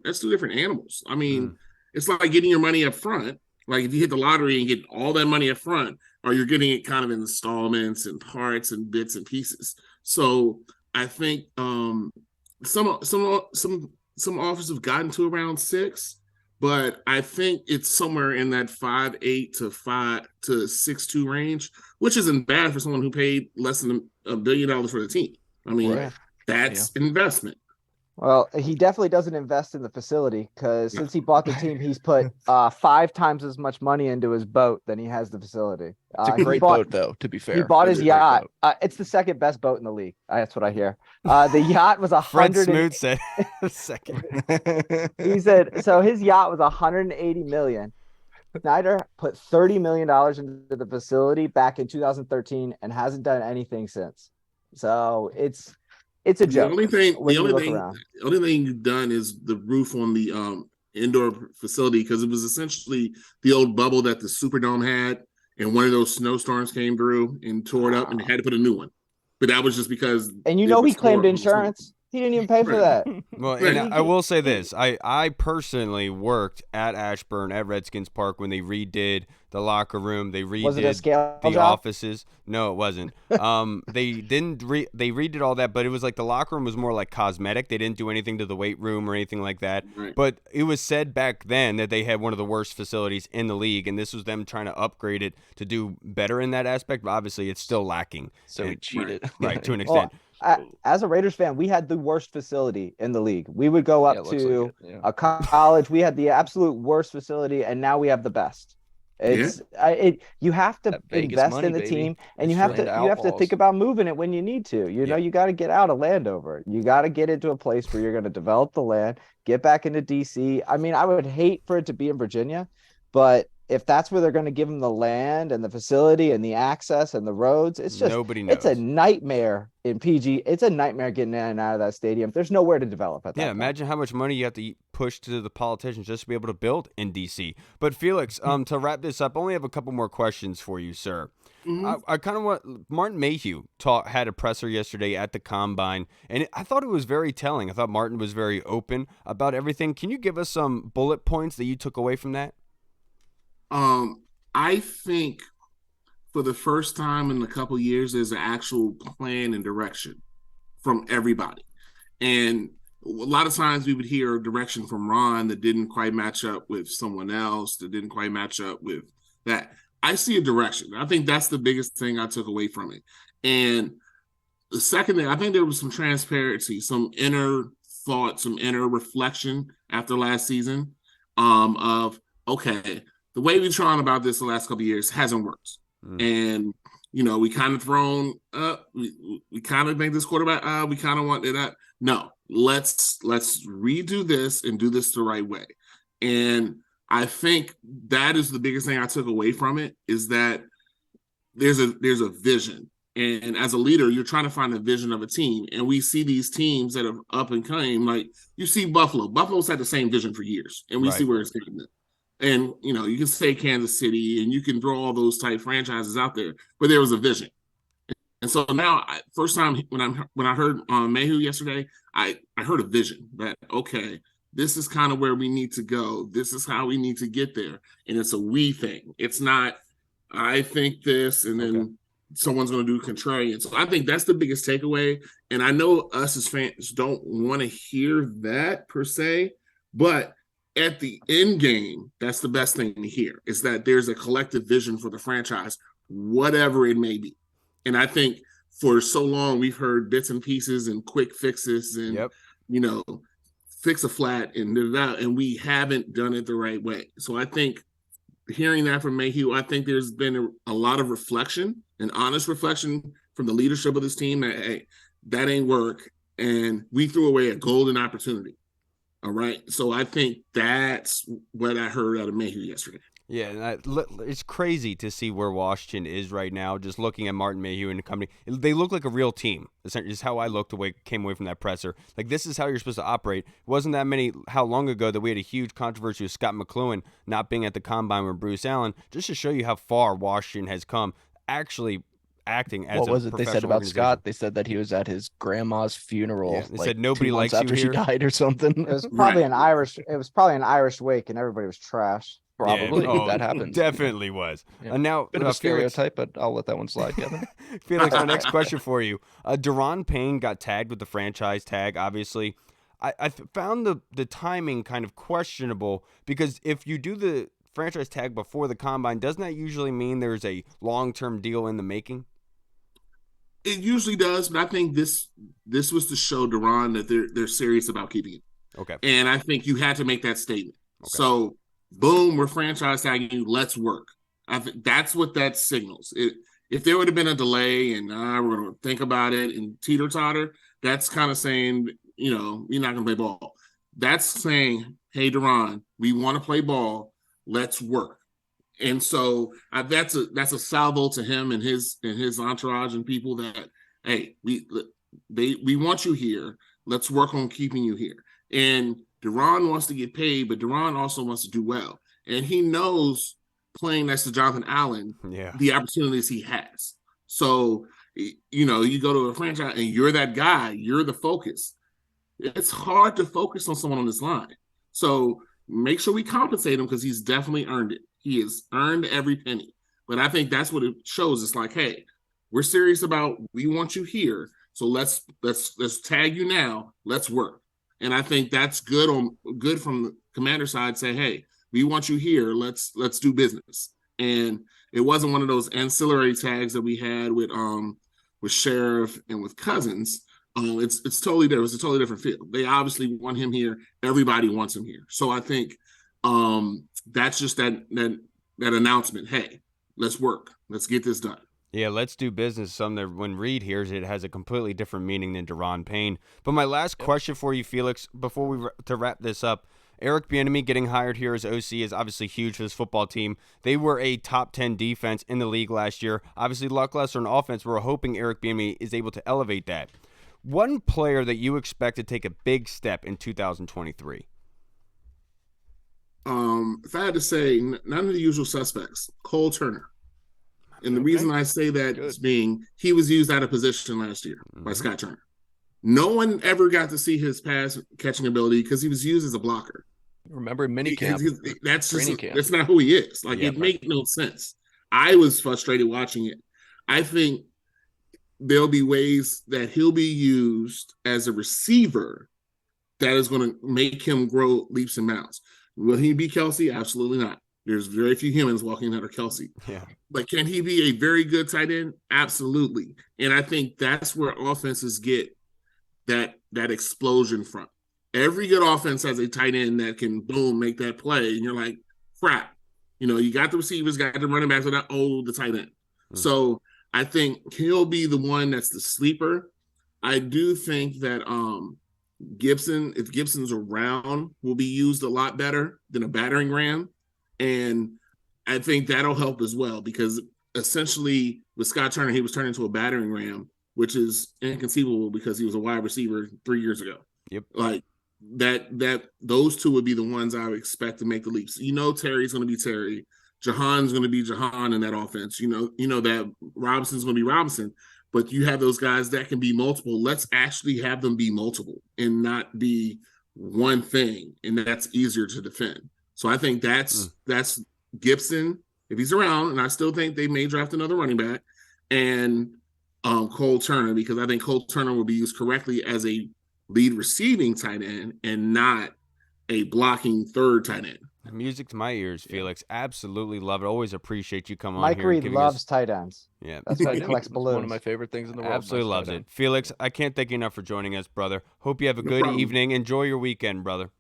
animals. I mean, it's like getting your money up front. Like if you hit the lottery and get all that money up front, or you're getting it kind of in installments and parts and bits and pieces. So I think some offers have gotten to around 6, but I think it's somewhere in that 5.8 to 6.2 range, which isn't bad for someone who paid less than $1 billion for the team. I mean, that's investment. Well, he definitely doesn't invest in the facility because since he bought the team, he's put 5 times as much money into his boat than he has the facility. It's a great boat, though, to be fair. He bought his yacht. It's the second best boat in the league. That's what I hear. The yacht was Fred Smoot said second. He said, so his yacht was $180 million. Snyder put $30 million into the facility back in 2013 and hasn't done anything since. So it's a joke. The only thing you've done is the roof on the indoor facility because it was essentially the old bubble that the Superdome had, and one of those snowstorms came through and tore it up, and they had to put a new one. But that was just because. And he claimed insurance. He didn't even pay for that. Well, and I will say this. I personally worked at Ashburn at Redskins Park when they redid the locker room. They redid the offices. No, it wasn't. They redid all that, but it was like the locker room was more like cosmetic. They didn't do anything to the weight room or anything like that. Right. But it was said back then that they had one of the worst facilities in the league, and this was them trying to upgrade it to do better in that aspect. But obviously, it's still lacking. So we cheated. Right, to an extent. As a Raiders fan, we had the worst facility in the league. We would go up to a college. We had the absolute worst facility, and now we have the best. You have to invest in the team, and you have to think about moving it when you need to. You know, you got to get out of Landover. You got to get into a place where you're going to develop the land, get back into DC. I mean, I would hate for it to be in Virginia, but if that's where they're going to give them the land and the facility and the access and the roads, it's just nobody knows. It's a nightmare in PG. It's a nightmare getting in and out of that stadium. There's nowhere to develop at that point. Imagine how much money you have to push to the politicians just to be able to build in DC. But Felix, to wrap this up, I only have a couple more questions for you, sir. Mm-hmm. I kind of want Martin Mayhew had a presser yesterday at the Combine, and I thought it was very telling. I thought Martin was very open about everything. Can you give us some bullet points that you took away from that? I think for the first time in a couple of years, there's an actual plan and direction from everybody. And a lot of times we would hear a direction from Ron that didn't quite match up with someone else, that didn't quite match up with that. I see a direction. I think that's the biggest thing I took away from it. And the second thing, I think there was some transparency, some inner thought, some inner reflection after last season of, okay, the way we've tried about this the last couple of years hasn't worked. And, you know, we kind of we kind of make this quarterback, we kind of want that. No, let's redo this and do this the right way. And I think that is the biggest thing I took away from it, is that there's a vision. And as a leader, you're trying to find a vision of a team. And we see these teams that have up and came, like you see Buffalo. Buffalo's had the same vision for years, and we see where it's taking them. And, you know, you can say Kansas City and you can throw all those type franchises out there, but there was a vision. And so now, first time when I heard Mayhew yesterday, I heard a vision that, okay, this is kind of where we need to go. This is how we need to get there. And it's a we thing. It's not, I think this, and then someone's going to do contrarian. So I think that's the biggest takeaway. And I know us as fans don't want to hear that per se, but at the end game, that's the best thing to hear, is that there's a collective vision for the franchise, whatever it may be. And I think for so long, we've heard bits and pieces and quick fixes and, you know, fix a flat and we haven't done it the right way. So I think hearing that from Mayhew, I think there's been a lot of reflection, an honest reflection from the leadership of this team that, hey, that ain't work. And we threw away a golden opportunity. All right. So I think that's what I heard out of Mayhew yesterday. Yeah, and it's crazy to see where Washington is right now. Just looking at Martin Mayhew and the company, they look like a real team. Essentially, is how I came away from that presser. Like, this is how you're supposed to operate. It wasn't how long ago that we had a huge controversy with Scott McCloughan not being at the Combine with Bruce Allen, just to show you how far Washington has come. Actually, acting as what was it they said about Scott? They said that he was at his grandma's funeral. Yeah, they said nobody likes you after she died or something. It was probably an Irish wake, and everybody was trash. Probably that happens. Definitely was. Yeah. And now bit of a stereotype, but I'll let that one slide, Kevin. Felix, my next question for you: Daron Payne got tagged with the franchise tag. Obviously, I found the timing kind of questionable, because if you do the franchise tag before the Combine, doesn't that usually mean there's a long-term deal in the making? It usually does, but I think this was to show Daron that they're serious about keeping it. Okay. And I think you had to make that statement. Okay. So, boom, we're franchise tagging you. Let's work. I think that's what that signals. If there would have been a delay and we're going to think about it and teeter-totter, that's kind of saying, you know, you're not going to play ball. That's saying, hey, Daron, we want to play ball. Let's work. And so that's a salvo to him and his entourage and people that, hey, we want you here. Let's work on keeping you here. And Deron wants to get paid, but Deron also wants to do well. And he knows playing next to Jonathan Allen, the opportunities he has. So, you know, you go to a franchise and you're that guy, you're the focus. It's hard to focus on someone on this line. So make sure we compensate him because he's definitely earned it. He has earned every penny. But I think that's what it shows. It's like, hey, we're serious about, we want you here. So let's tag you now. Let's work. And I think that's good from the Commander side. Say, hey, we want you here. Let's do business. And it wasn't one of those ancillary tags that we had with Sheriff and with Cousins. It's totally different. It's a totally different field. They obviously want him here. Everybody wants him here. So I think that's just that announcement. Hey, let's work. Let's get this done. Yeah, let's do business. Something that when Reed hears it has a completely different meaning than Deron Payne. But my last question for you, Felix, before to wrap this up, Eric Bieniemy getting hired here as OC is obviously huge for this football team. They were a top 10 defense in the league last year. Obviously, lackluster on offense. We're hoping Eric Bieniemy is able to elevate that. One player that you expect to take a big step in 2023? If I had to say, none of the usual suspects. Cole Turner. And the reason I say that is being he was used out of position last year by Scott Turner. No one ever got to see his pass catching ability because he was used as a blocker. Remember minicamp? That's not who he is. Like it made no sense. I was frustrated watching it. I think there'll be ways that he'll be used as a receiver that is going to make him grow leaps and bounds. Will he be Kelsey? Absolutely not. There's very few humans walking that are Kelsey. Yeah. But can he be a very good tight end? Absolutely. And I think that's where offenses get that explosion from. Every good offense has a tight end that can, boom, make that play. And you're like, crap. You know, you got the receivers, got the running backs, without the tight end. So I think he'll be the one that's the sleeper. I do think that Gibson, if Gibson's around, will be used a lot better than a battering ram. And I think that'll help as well because essentially with Scott Turner, he was turned into a battering ram, which is inconceivable because he was a wide receiver 3 years ago. Yep. Like that those two would be the ones I would expect to make the leaps. You know, Terry's going to be Terry. Jahan's going to be Jahan in that offense. You know that Robinson's going to be Robinson, but you have those guys that can be multiple. Let's actually have them be multiple and not be one thing. And that's easier to defend. So I think that's Gibson, if he's around, and I still think they may draft another running back, and Cole Turner, because I think Cole Turner will be used correctly as a lead receiving tight end and not a blocking third tight end. Music to my ears, Felix. Absolutely love it. Always appreciate you coming Mike on here. Reed loves tight ends. Yeah. That's why he collects balloons. One of my favorite things in the world. Absolutely loves it. Felix, I can't thank you enough for joining us, brother. Hope you have a good evening. Enjoy your weekend, brother.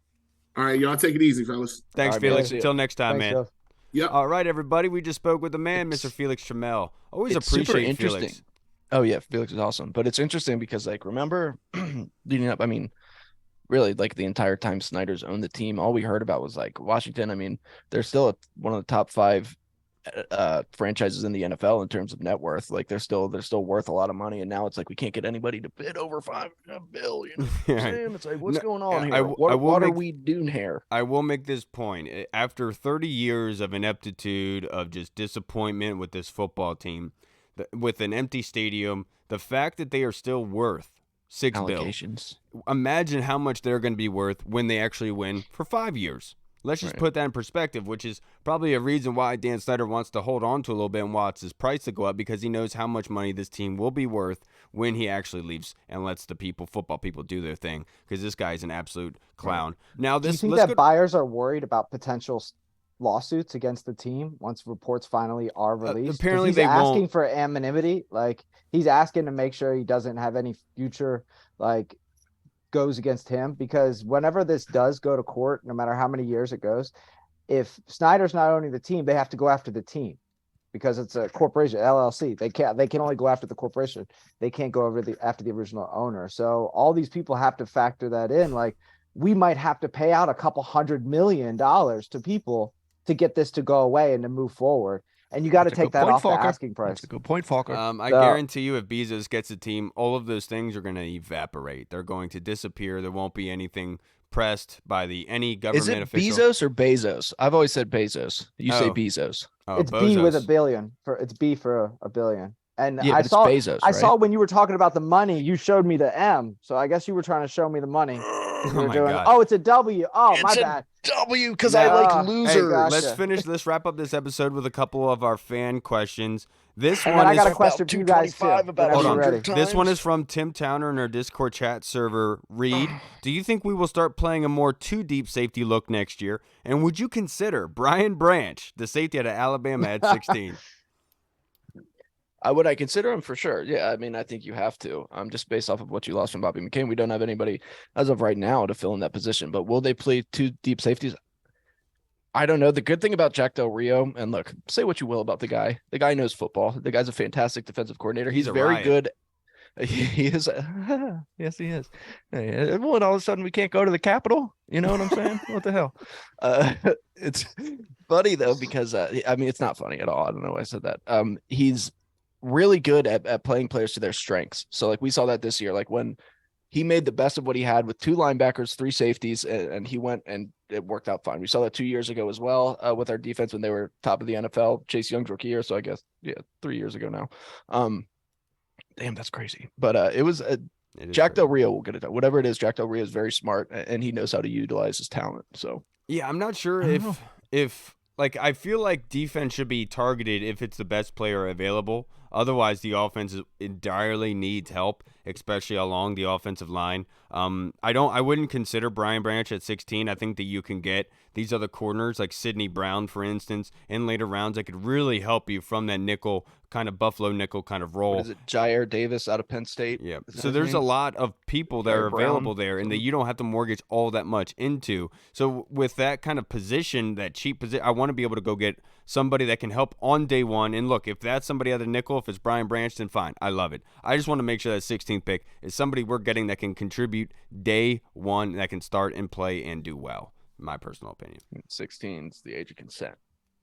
All right, y'all take it easy, fellas. Thanks, right, Felix. Until next time, Thanks, man. Jeff. Yep. All right, everybody. We just spoke with the man, Mr. Felix Trammell. Always It's super appreciate interesting. Felix. Oh yeah, Felix is awesome. But it's interesting because like remember leading up, I mean, really like the entire time Snyder's owned the team, all we heard about was like Washington. I mean, they're still one of the top 5 franchises in the NFL in terms of net worth. Like they're still worth a lot of money, and now it's like we can't get anybody to bid over $5 billion. It's like what's going on here? What are we doing here? I will make this point. After 30 years of ineptitude, of just disappointment with this football team, with an empty stadium, the fact that they are still worth $6 billion. Imagine how much they're going to be worth when they actually win for 5 years. Let's just put that in perspective, which is probably a reason why Dan Snyder wants to hold on to a little bit and wants his price to go up, because he knows how much money this team will be worth when he actually leaves and lets the football people do their thing, because this guy is an absolute clown. Now, Do you think that buyers are worried about potential lawsuits against the team once reports finally are released? Apparently, he's asking for anonymity. Like he's asking to make sure he doesn't have any future goes against him, because whenever this does go to court, no matter how many years it goes, if Snyder's not owning the team, they have to go after the team because it's a corporation, LLC. They can only go after the corporation. They can't go after the original owner. So all these people have to factor that in. Like we might have to pay out $200 million to people to get this to go away and to move forward. And you got to take that off the asking price. That's a good point, Falker. I guarantee you, if Bezos gets the team, all of those things are going to evaporate. They're going to disappear. There won't be anything pressed by any government Is it official. Bezos or Bezos? I've always said Bezos. You say Oh. Bezos. Oh, It's B with a bozos. billion. It's B for a billion. And Yeah, I but it's saw Bezos, I right? saw when you were talking about the money, you showed me the M. So I guess you were trying to show me the money. Oh You're my doing, God. oh, it's a W. Oh, my It's a bad. W because Now- I like Hey, losers. gotcha. Let's wrap up this episode with a couple of our fan questions. This And one then I is got a question for you guys too. 225 about whenever Hold you're on. ready. This one is from Tim Towner in our Discord chat server. Reed, do you think we will start playing a more too deep safety look next year? And would you consider Brian Branch, the safety out of Alabama at 16? Would I consider him for sure? Yeah, I mean, I think you have to. Just based off of what you lost from Bobby McCain, we don't have anybody as of right now to fill in that position. But will they play two deep safeties? I don't know. The good thing about Jack Del Rio, and look, say what you will about the guy. The guy knows football. The guy's a fantastic defensive coordinator. He's a very riot. good. He is. Yes, he is. Well, and all of a sudden we can't go to the Capitol. You know what I'm saying? What the hell? It's funny though because I mean it's not funny at all. I don't know why I said that. He's really good at playing players to their strengths. So like we saw that this year, like when he made the best of what he had with 2 linebackers, 3 safeties, and he went and it worked out fine. We saw that 2 years ago as well with our defense when they were top of the NFL. Chase Young's rookie year, so I guess 3 years ago now. Damn, that's crazy. But it was Jack Del Rio will get it done. Whatever it is, Jack Del Rio is very smart and he knows how to utilize his talent. So Yeah, I'm not sure if like I feel like defense should be targeted if it's the best player available. Otherwise, the offense entirely needs help, especially along the offensive line. I wouldn't consider Brian Branch at 16. I think that you can get these other corners like Sidney Brown, for instance, in later rounds that could really help you from that nickel kind of Buffalo nickel kind of role. what is it? Jair Davis out of Penn State. Yeah. Is that So his there's a name? lot of people that Jair are available Brown. there and that you don't have to mortgage all that much into. So with that kind of position, that cheap position, I want to be able to go get somebody that can help on day one. And look, if that's somebody out of nickel, if it's Brian Branch, then fine. I love it. I just want to make sure that 16th pick is somebody we're getting that can contribute day one, that can start and play and do well, in my personal opinion. 16 is the age of consent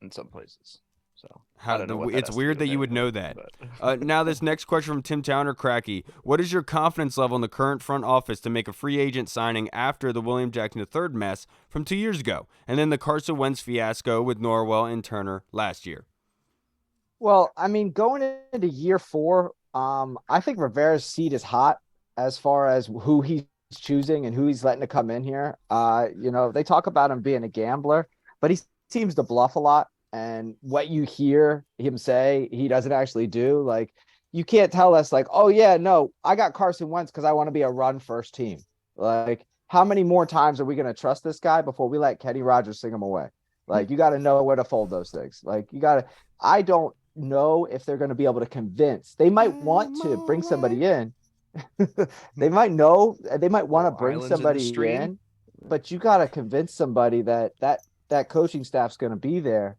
in some places. So How I don't know what that it's has to weird do that with you would anything, know that. but- Now this next question from Tim Towner, Cracky. What is your confidence level in the current front office to make a free agent signing after the William Jackson III mess from 2 years ago, and then the Carson Wentz fiasco with Norwell and Turner last year? Well, I mean, going into year 4, I think Rivera's seat is hot as far as who he's choosing and who he's letting to come in here. They talk about him being a gambler, but he seems to bluff a lot. And what you hear him say, he doesn't actually do. Like, you can't tell us like, oh yeah, no, I got Carson Wentz because I want to be a run first team. Like, how many more times are we going to trust this guy before we let Kenny Rogers sing him away? Like, you got to know where to fold those things. Like, I don't know if they're going to be able to convince. They might want to bring somebody in. They might want to bring somebody in, but you got to convince somebody that coaching staff's going to be there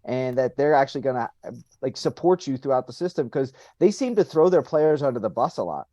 and that they're actually going to like support you throughout the system, because they seem to throw their players under the bus a lot.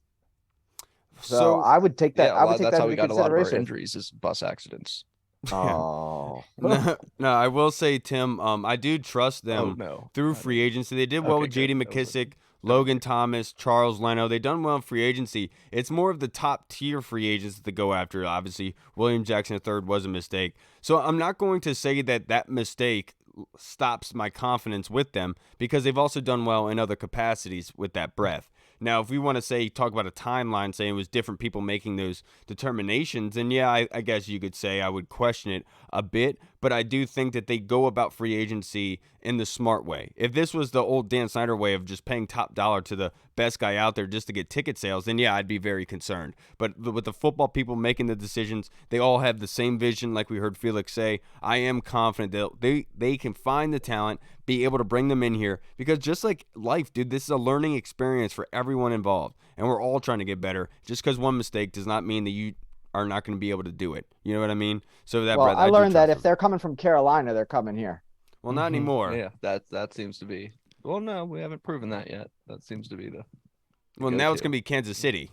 So I would take that. I would take that's that how into we got a lot of our consideration. injuries is bus accidents. Oh, No, I will say, Tim, I do trust them through free agency. They did well with J.D. McKissick, Logan Thomas, Charles Leno. They've done well in free agency. It's more of the top tier free agents that they go after. Obviously, William Jackson III was a mistake. So I'm not going to say that mistake stops my confidence with them, because they've also done well in other capacities with that breadth. Now, if we want to talk about a timeline, saying it was different people making those determinations, then yeah, I guess you could say I would question it a bit, but I do think that they go about free agency in the smart way. If this was the old Dan Snyder way of just paying top dollar to the best guy out there just to get ticket sales, then yeah, I'd be very concerned. But with the football people making the decisions, they all have the same vision, like we heard Felix say. I am confident that they can find the talent, be able to bring them in here, because just like life, dude, this is a learning experience for everyone involved, and we're all trying to get better. Just because one mistake does not mean that you are not going to be able to do it. You know what I mean? So that I learned that if they're coming from Carolina, they're coming here. Well, not anymore. Yeah, that seems to be. Well, no, we haven't proven that yet. That seems to be the. Well, now it's going to be Kansas City.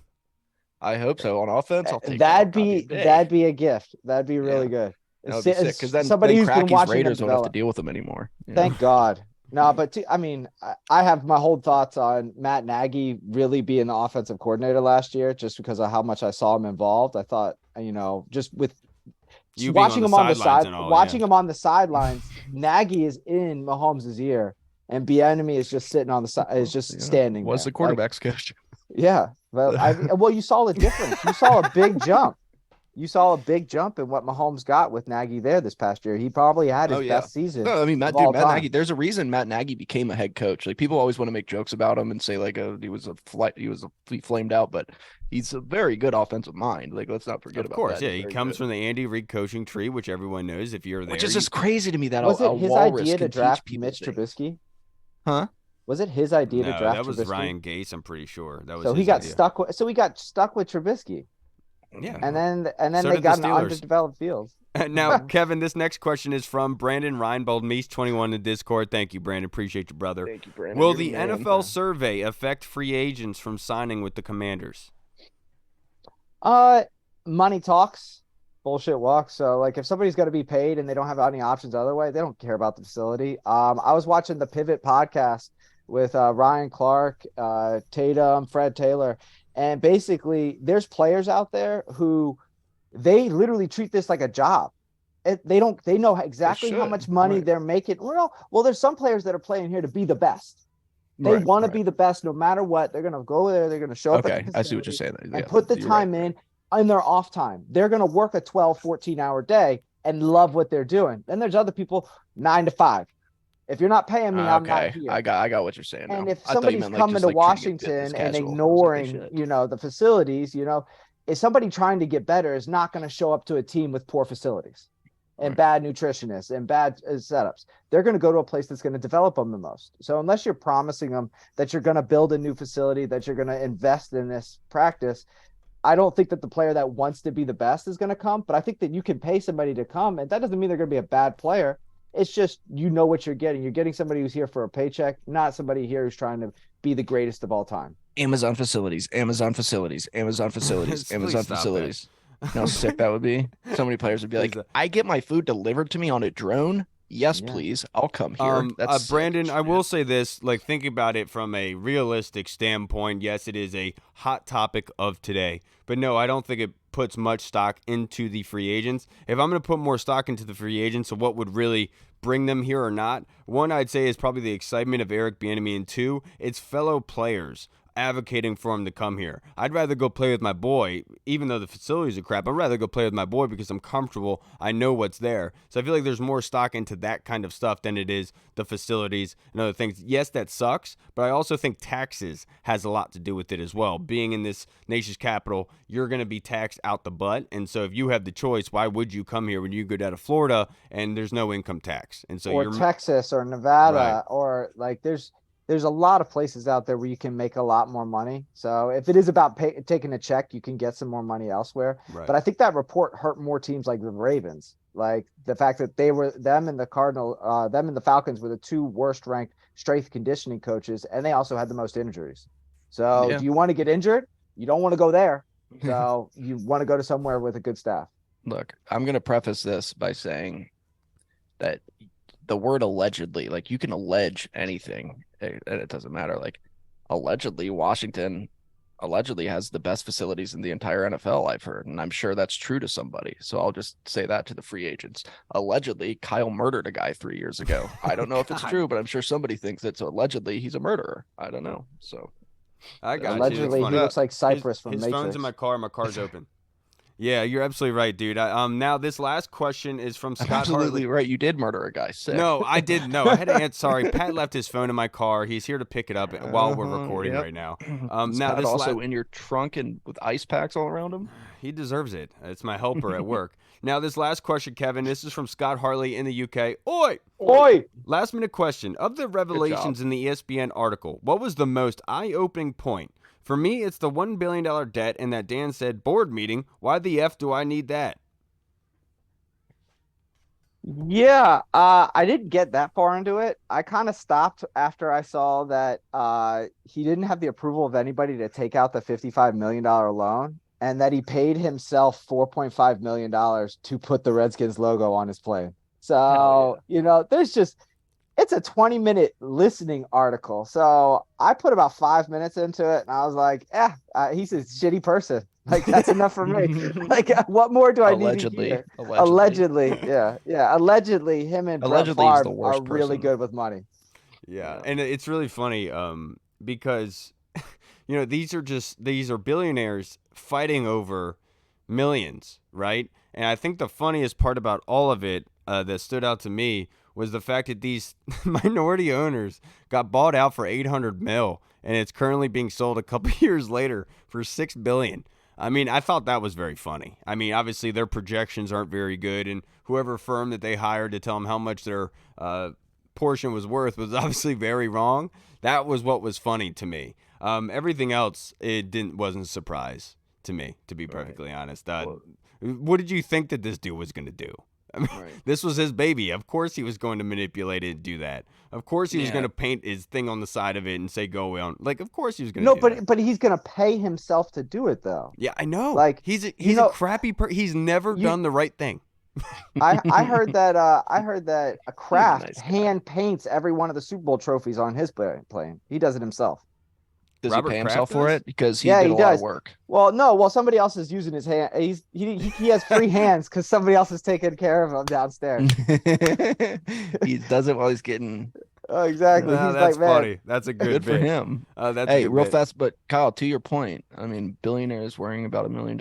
I hope so. On offense, I'll take that'd be a gift. That'd be really good. That would be sick, because then somebody who's been Cracky's watching Raiders them don't have to develop. deal with them anymore. Thank God. No, but I have my whole thoughts on Matt Nagy really being the offensive coordinator last year, just because of how much I saw him involved. I thought, just with You watching him on the side, watching yeah. him on the sidelines, Nagy is in Mahomes' ear, and Bieniemy is just sitting on the side, is just standing. Was the quarterback's coach? Yeah, well, you saw the difference. You saw a big jump. You saw a big jump in what Mahomes got with Nagy there this past year. He probably had his best season. No, I mean, Matt Nagy. There's a reason Matt Nagy became a head coach. Like people always want to make jokes about him and say like he flamed out, but he's a very good offensive mind. Like let's not forget about that. Of course, yeah, he comes from the Andy Reid coaching tree, which everyone knows. If you're there, which is just crazy to me that was it his idea to draft Mitch Trubisky? Huh? Was it his idea to draft? That was Trubisky? Ryan Gase. I'm pretty sure that was. So he got stuck with. So he got stuck with Trubisky. Yeah, and then they got an underdeveloped field. Now, Kevin, this next question is from Brandon Reinbold, Meese21 in the Discord. Thank you, Brandon. Appreciate you, brother. Thank you, Brandon. Will the NFL survey affect free agents from signing with the Commanders? Money talks, bullshit walks. So, like, if somebody's going to be paid and they don't have any options other way, they don't care about the facility. I was watching the Pivot podcast with Ryan Clark, Tatum, Fred Taylor. And basically, there's players out there who they literally treat this like a job. They know exactly how much money they're making. Well, there's some players that are playing here to be the best. They want to be the best no matter what. They're going to go there. They're going to show up. Okay, I see what you're saying. And put the time in their off time. They're going to work a 12, 14-hour day and love what they're doing. Then there's other people 9 to 5. If you're not paying me, I'm not here. I got what you're saying. And if somebody's coming to Washington and ignoring, the facilities, if somebody trying to get better is not going to show up to a team with poor facilities and bad nutritionists and bad setups. They're going to go to a place that's going to develop them the most. So unless you're promising them that you're going to build a new facility, that you're going to invest in this practice, I don't think that the player that wants to be the best is going to come. But I think that you can pay somebody to come, and that doesn't mean they're going to be a bad player. It's just, what you're getting. You're getting somebody who's here for a paycheck, not somebody here who's trying to be the greatest of all time. Amazon facilities. No, how sick that would be. So many players would be like, I get my food delivered to me on a drone. Yes, please. I'll come here. Brandon, I will say this, like, think about it from a realistic standpoint. Yes, it is a hot topic of today, but no, I don't think it puts much stock into the free agents. If I'm going to put more stock into the free agents, so what would really bring them here or not, one, I'd say is probably the excitement of Eric Bieniemy, and two, it's fellow players advocating for him to come here. I'd rather go play with my boy, even though the facilities are crap. I'd rather go play with my boy because I'm comfortable. I know what's there. So I feel like there's more stock into that kind of stuff than it is the facilities and other things. Yes, that sucks, but I also think taxes has a lot to do with it as well. Being in this nation's capital, you're going to be taxed out the butt. And so if you have the choice, why would you come here when you go down to Florida and there's no income tax? And so or Texas or Nevada or like there's a lot of places out there where you can make a lot more money. So if it is about taking a check, you can get some more money elsewhere. Right. But I think that report hurt more teams like the Ravens. Like the fact that them and the Falcons were the two worst ranked strength conditioning coaches, and they also had the most injuries. So do you want to get injured? You don't want to go there. So you want to go to somewhere with a good staff. Look, I'm going to preface this by saying that the word allegedly, like you can allege anything and it doesn't matter. Like allegedly Washington has the best facilities in the entire NFL, I've heard, and I'm sure that's true to somebody. So I'll just say that to the free agents. Allegedly, Kyle murdered a guy 3 years ago. I don't know if it's true, but I'm sure somebody thinks that allegedly he's a murderer. I don't know. So I got allegedly he looks like Cypress from his Matrix. Phone's in my car. My car's open. Yeah, you're absolutely right, dude. Now this last question is from Scott absolutely Hartley. Right. You did murder a guy. Sick. No, I didn't. No, I had to answer. Sorry, Pat left his phone in my car. He's here to pick it up while we're recording right now. Now this also in your trunk and with ice packs all around him. He deserves it. It's my helper at work. Now this last question, Kevin. This is from Scott Hartley in the UK. Oi! Last minute question. Of the revelations in the ESPN article, what was the most eye-opening point? For me, it's the $1 billion debt and that Dan said, board meeting, why the F do I need that? Yeah, I didn't get that far into it. I kind of stopped after I saw that he didn't have the approval of anybody to take out the $55 million loan and that he paid himself $4.5 million to put the Redskins logo on his plane. So, there's just... It's a 20-minute listening article. So I put about 5 minutes into it, and I was like, he's a shitty person. Like that's enough for me. Like what more do I need to hear? Allegedly, yeah. Allegedly, him and Brett Favre are really good with money. Yeah, and it's really funny because these are billionaires fighting over millions, right? And I think the funniest part about all of it that stood out to me was the fact that these minority owners got bought out for $800 million, and it's currently being sold a couple years later for $6 billion. I mean, I thought that was very funny. I mean, obviously their projections aren't very good, and whoever firm that they hired to tell them how much their portion was worth was obviously very wrong. That was what was funny to me. Everything else, wasn't a surprise to me, to be perfectly honest. What did you think that this dude was going to do? I mean, this was his baby. Of course he was going to manipulate it and do that. Of course he was going to paint his thing on the side of it and say go on. Like, of course he was going to do that. But he's going to pay himself to do it, though. Yeah, I know. Like, he's a crappy he's never done the right thing. I heard that a Kraft hand paints every one of the Super Bowl trophies on his plane. He does it himself. Does Robert he pay himself for it? Because he did a lot of work. Well, no. Well, somebody else is using his hand. He has free hands because somebody else is taking care of him downstairs. He does it while he's getting. Oh, exactly. No, that's funny. That's a good for him. That's real fast. But Kyle, to your point, I mean, billionaires worrying about $1 million.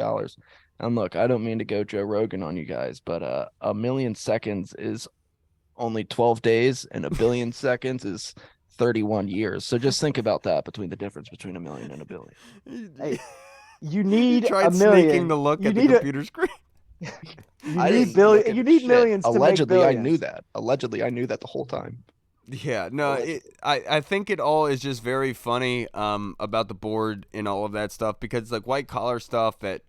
And look, I don't mean to go Joe Rogan on you guys, but 1 million seconds is only 12 days, and 1 billion seconds is 31 years. So just think about that between the difference between 1 million and 1 billion. Hey, you need you tried $1 million. Sneaking the look at the computer screen. You need millions to make billions. Allegedly, I knew that the whole time. Yeah, no, I think it all is just very funny about the board and all of that stuff, because like white collar stuff that,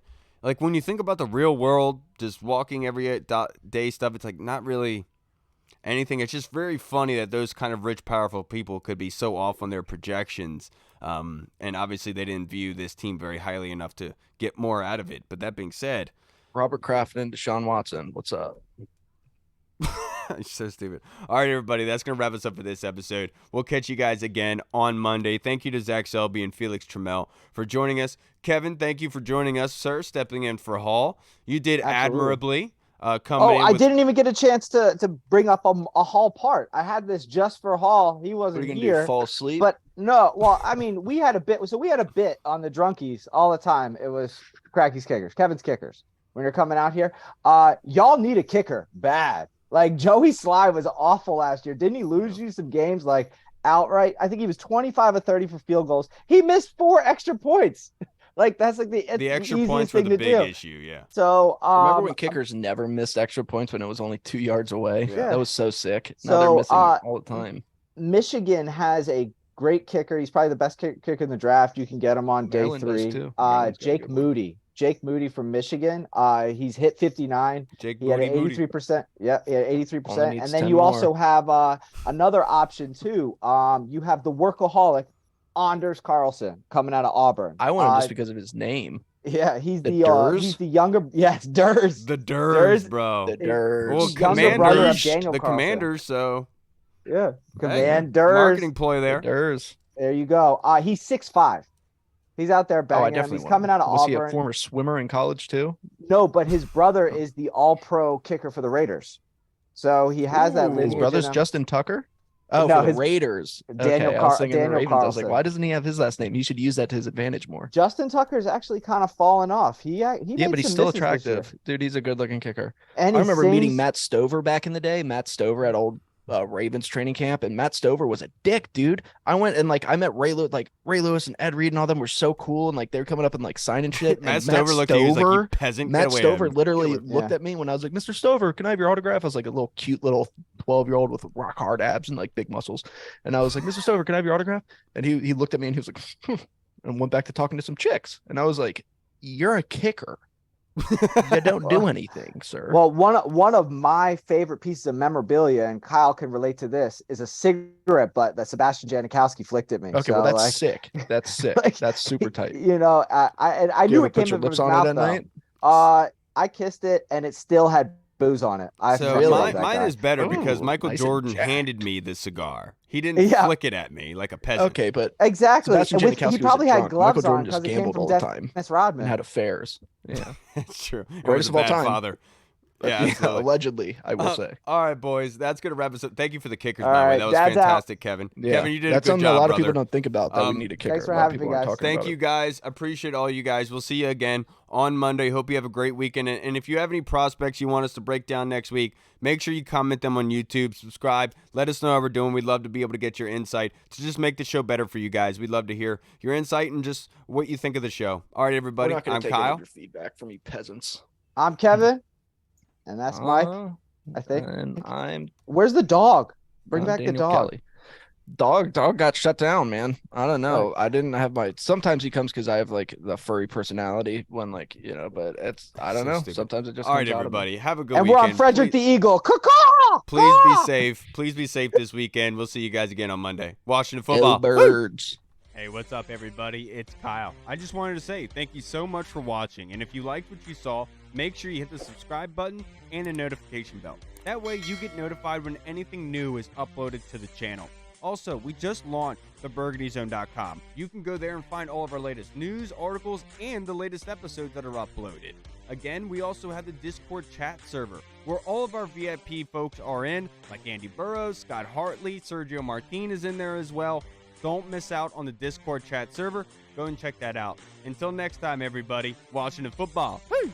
like when you think about the real world, just walking every day stuff, it's like not really anything. It's just very funny that those kind of rich, powerful people could be so off on their projections. And obviously they didn't view this team very highly enough to get more out of it. But that being said, Robert Kraft and Deshaun Watson, what's up? So stupid. All right, everybody, that's going to wrap us up for this episode. We'll catch you guys again on Monday. Thank you to Zach Selby and Felix Trammell for joining us. Kevin, thank you for joining us, sir, stepping in for Hall. You did admirably. I didn't even get a chance to bring up a Hall part. I had this just for Hall. He wasn't here. Fall asleep? But no, well, I mean, we had a bit on the Drunkies all the time. It was Cracky's Kickers, Kevin's Kickers. When you're coming out here, y'all need a kicker bad. Like Joey Sly was awful last year. Didn't he lose you some games like outright? I think he was 25 of 30 for field goals. He missed 4 extra points. Like that's like the extra points were the big issue. Yeah. So remember when kickers never missed extra points when it was only 2 yards away? Yeah. That was so sick. Now they're missing all the time. Michigan has a great kicker. He's probably the best kicker in the draft. You can get him on Maryland day 3. Jake Moody. Jake Moody from Michigan. He's hit 59. He had 83%. Yeah, he had 83%. And then you also have another option too. You have the workaholic Anders Carlson coming out of Auburn. I want him just because of his name. Yeah, he's the younger. Yes, Durs. The Durs, bro. The Durs. Well, Commanders. The Commanders. So yeah, Commanders. Marketing ploy there. The Durs. There you go. He's 6'5". He's out there banging him. He's coming out of Auburn. Was he a former swimmer in college too? No, but his brother is the all-pro kicker for the Raiders. So he has that. His brother's Justin Tucker? Oh, no, for the Raiders. Daniel I was thinking Daniel the Ravens. Carlson. I was like, why doesn't he have his last name? He should use that to his advantage more. Justin Tucker's actually kind of fallen off. Yeah, but he's still attractive. Dude, he's a good-looking kicker. And I remember meeting Matt Stover back in the day. Matt Stover at old Ravens training camp, and Matt Stover was a dick, dude. I went and I met Ray Lewis and Ed Reed and all them were so cool, and they were coming up and signing shit. Matt Stover looked at you like, you peasant. Matt Stover literally looked at me when I was like, Mr. Stover, can I have your autograph? I was like a little cute little 12-year-old with rock hard abs and big muscles, and I was like, Mr. Stover, can I have your autograph? And he looked at me and he was like, and went back to talking to some chicks, and I was like, you're a kicker. You don't do anything, sir. Well, one of my favorite pieces of memorabilia, and Kyle can relate to this, is a cigarette butt that Sebastian Janikowski flicked at me. Okay, well that's sick. That's sick. That's super tight. I knew it came from his mouth. I kissed it, and it still had booze on it. I So really love that mine guy. is better because Ooh, Michael nice and Jordan jacked. handed me the cigar. He didn't Yeah. flick it at me like a peasant. Okay, but Exactly. Sebastian And he Janikowski probably was a had drunk. gloves Michael Jordan on because just it came gambled from all the time Dennis Rodman. and had affairs. Yeah, That's true. And was Greatest a of all bad time. father. Yeah, Yeah, absolutely. allegedly, I will say. All right, boys. That's going to wrap us up. Thank you for the kickers, All by the way. right, That was Dad's out. fantastic, Kevin. Yeah, Kevin, you did that's a good something job, a lot brother. of people don't think about. That we need a kicker. Thanks for a lot of having people me, aren't guys. talking Thank about you, it. guys. Appreciate all you guys. We'll see you again on Monday. Hope you have a great weekend. And if you have any prospects you want us to break down next week, make sure you comment them on YouTube, subscribe, let us know how we're doing. We'd love to be able to get your insight to just make the show better for you guys. We'd love to hear your insight and just what you think of the show. All right, everybody. We're not going I'm to take any Kyle. of your feedback from you peasants. I'm Kevin, and that's Mike. I think. And I'm Where's the dog? Bring back Daniel the dog. Kelly. Dog got shut down, man. I don't know. I didn't have my. Sometimes he comes because I have like the furry personality. When like but it's I don't So know. stupid. Sometimes it just. All right, comes out of me. everybody. Have a good And weekend. we're on Frederick Please- the Eagle. Caw-caw! Please be Caw! safe. Please be safe this weekend. We'll see you guys again on Monday. Washington Go football. Woo! Birds. Hey, what's up, everybody? It's Kyle. I just wanted to say thank you so much for watching. And if you liked what you saw, make sure you hit the subscribe button and the notification bell. That way you get notified when anything new is uploaded to the channel. Also, we just launched theburgundyzone.com. You can go there and find all of our latest news, articles, and the latest episodes that are uploaded. Again, we also have the Discord chat server, where all of our VIP folks are in, like Andy Burrows, Scott Hartley, Sergio Martin is in there as well. Don't miss out on the Discord chat server. Go and check that out. Until next time, everybody, Washington football. Woo!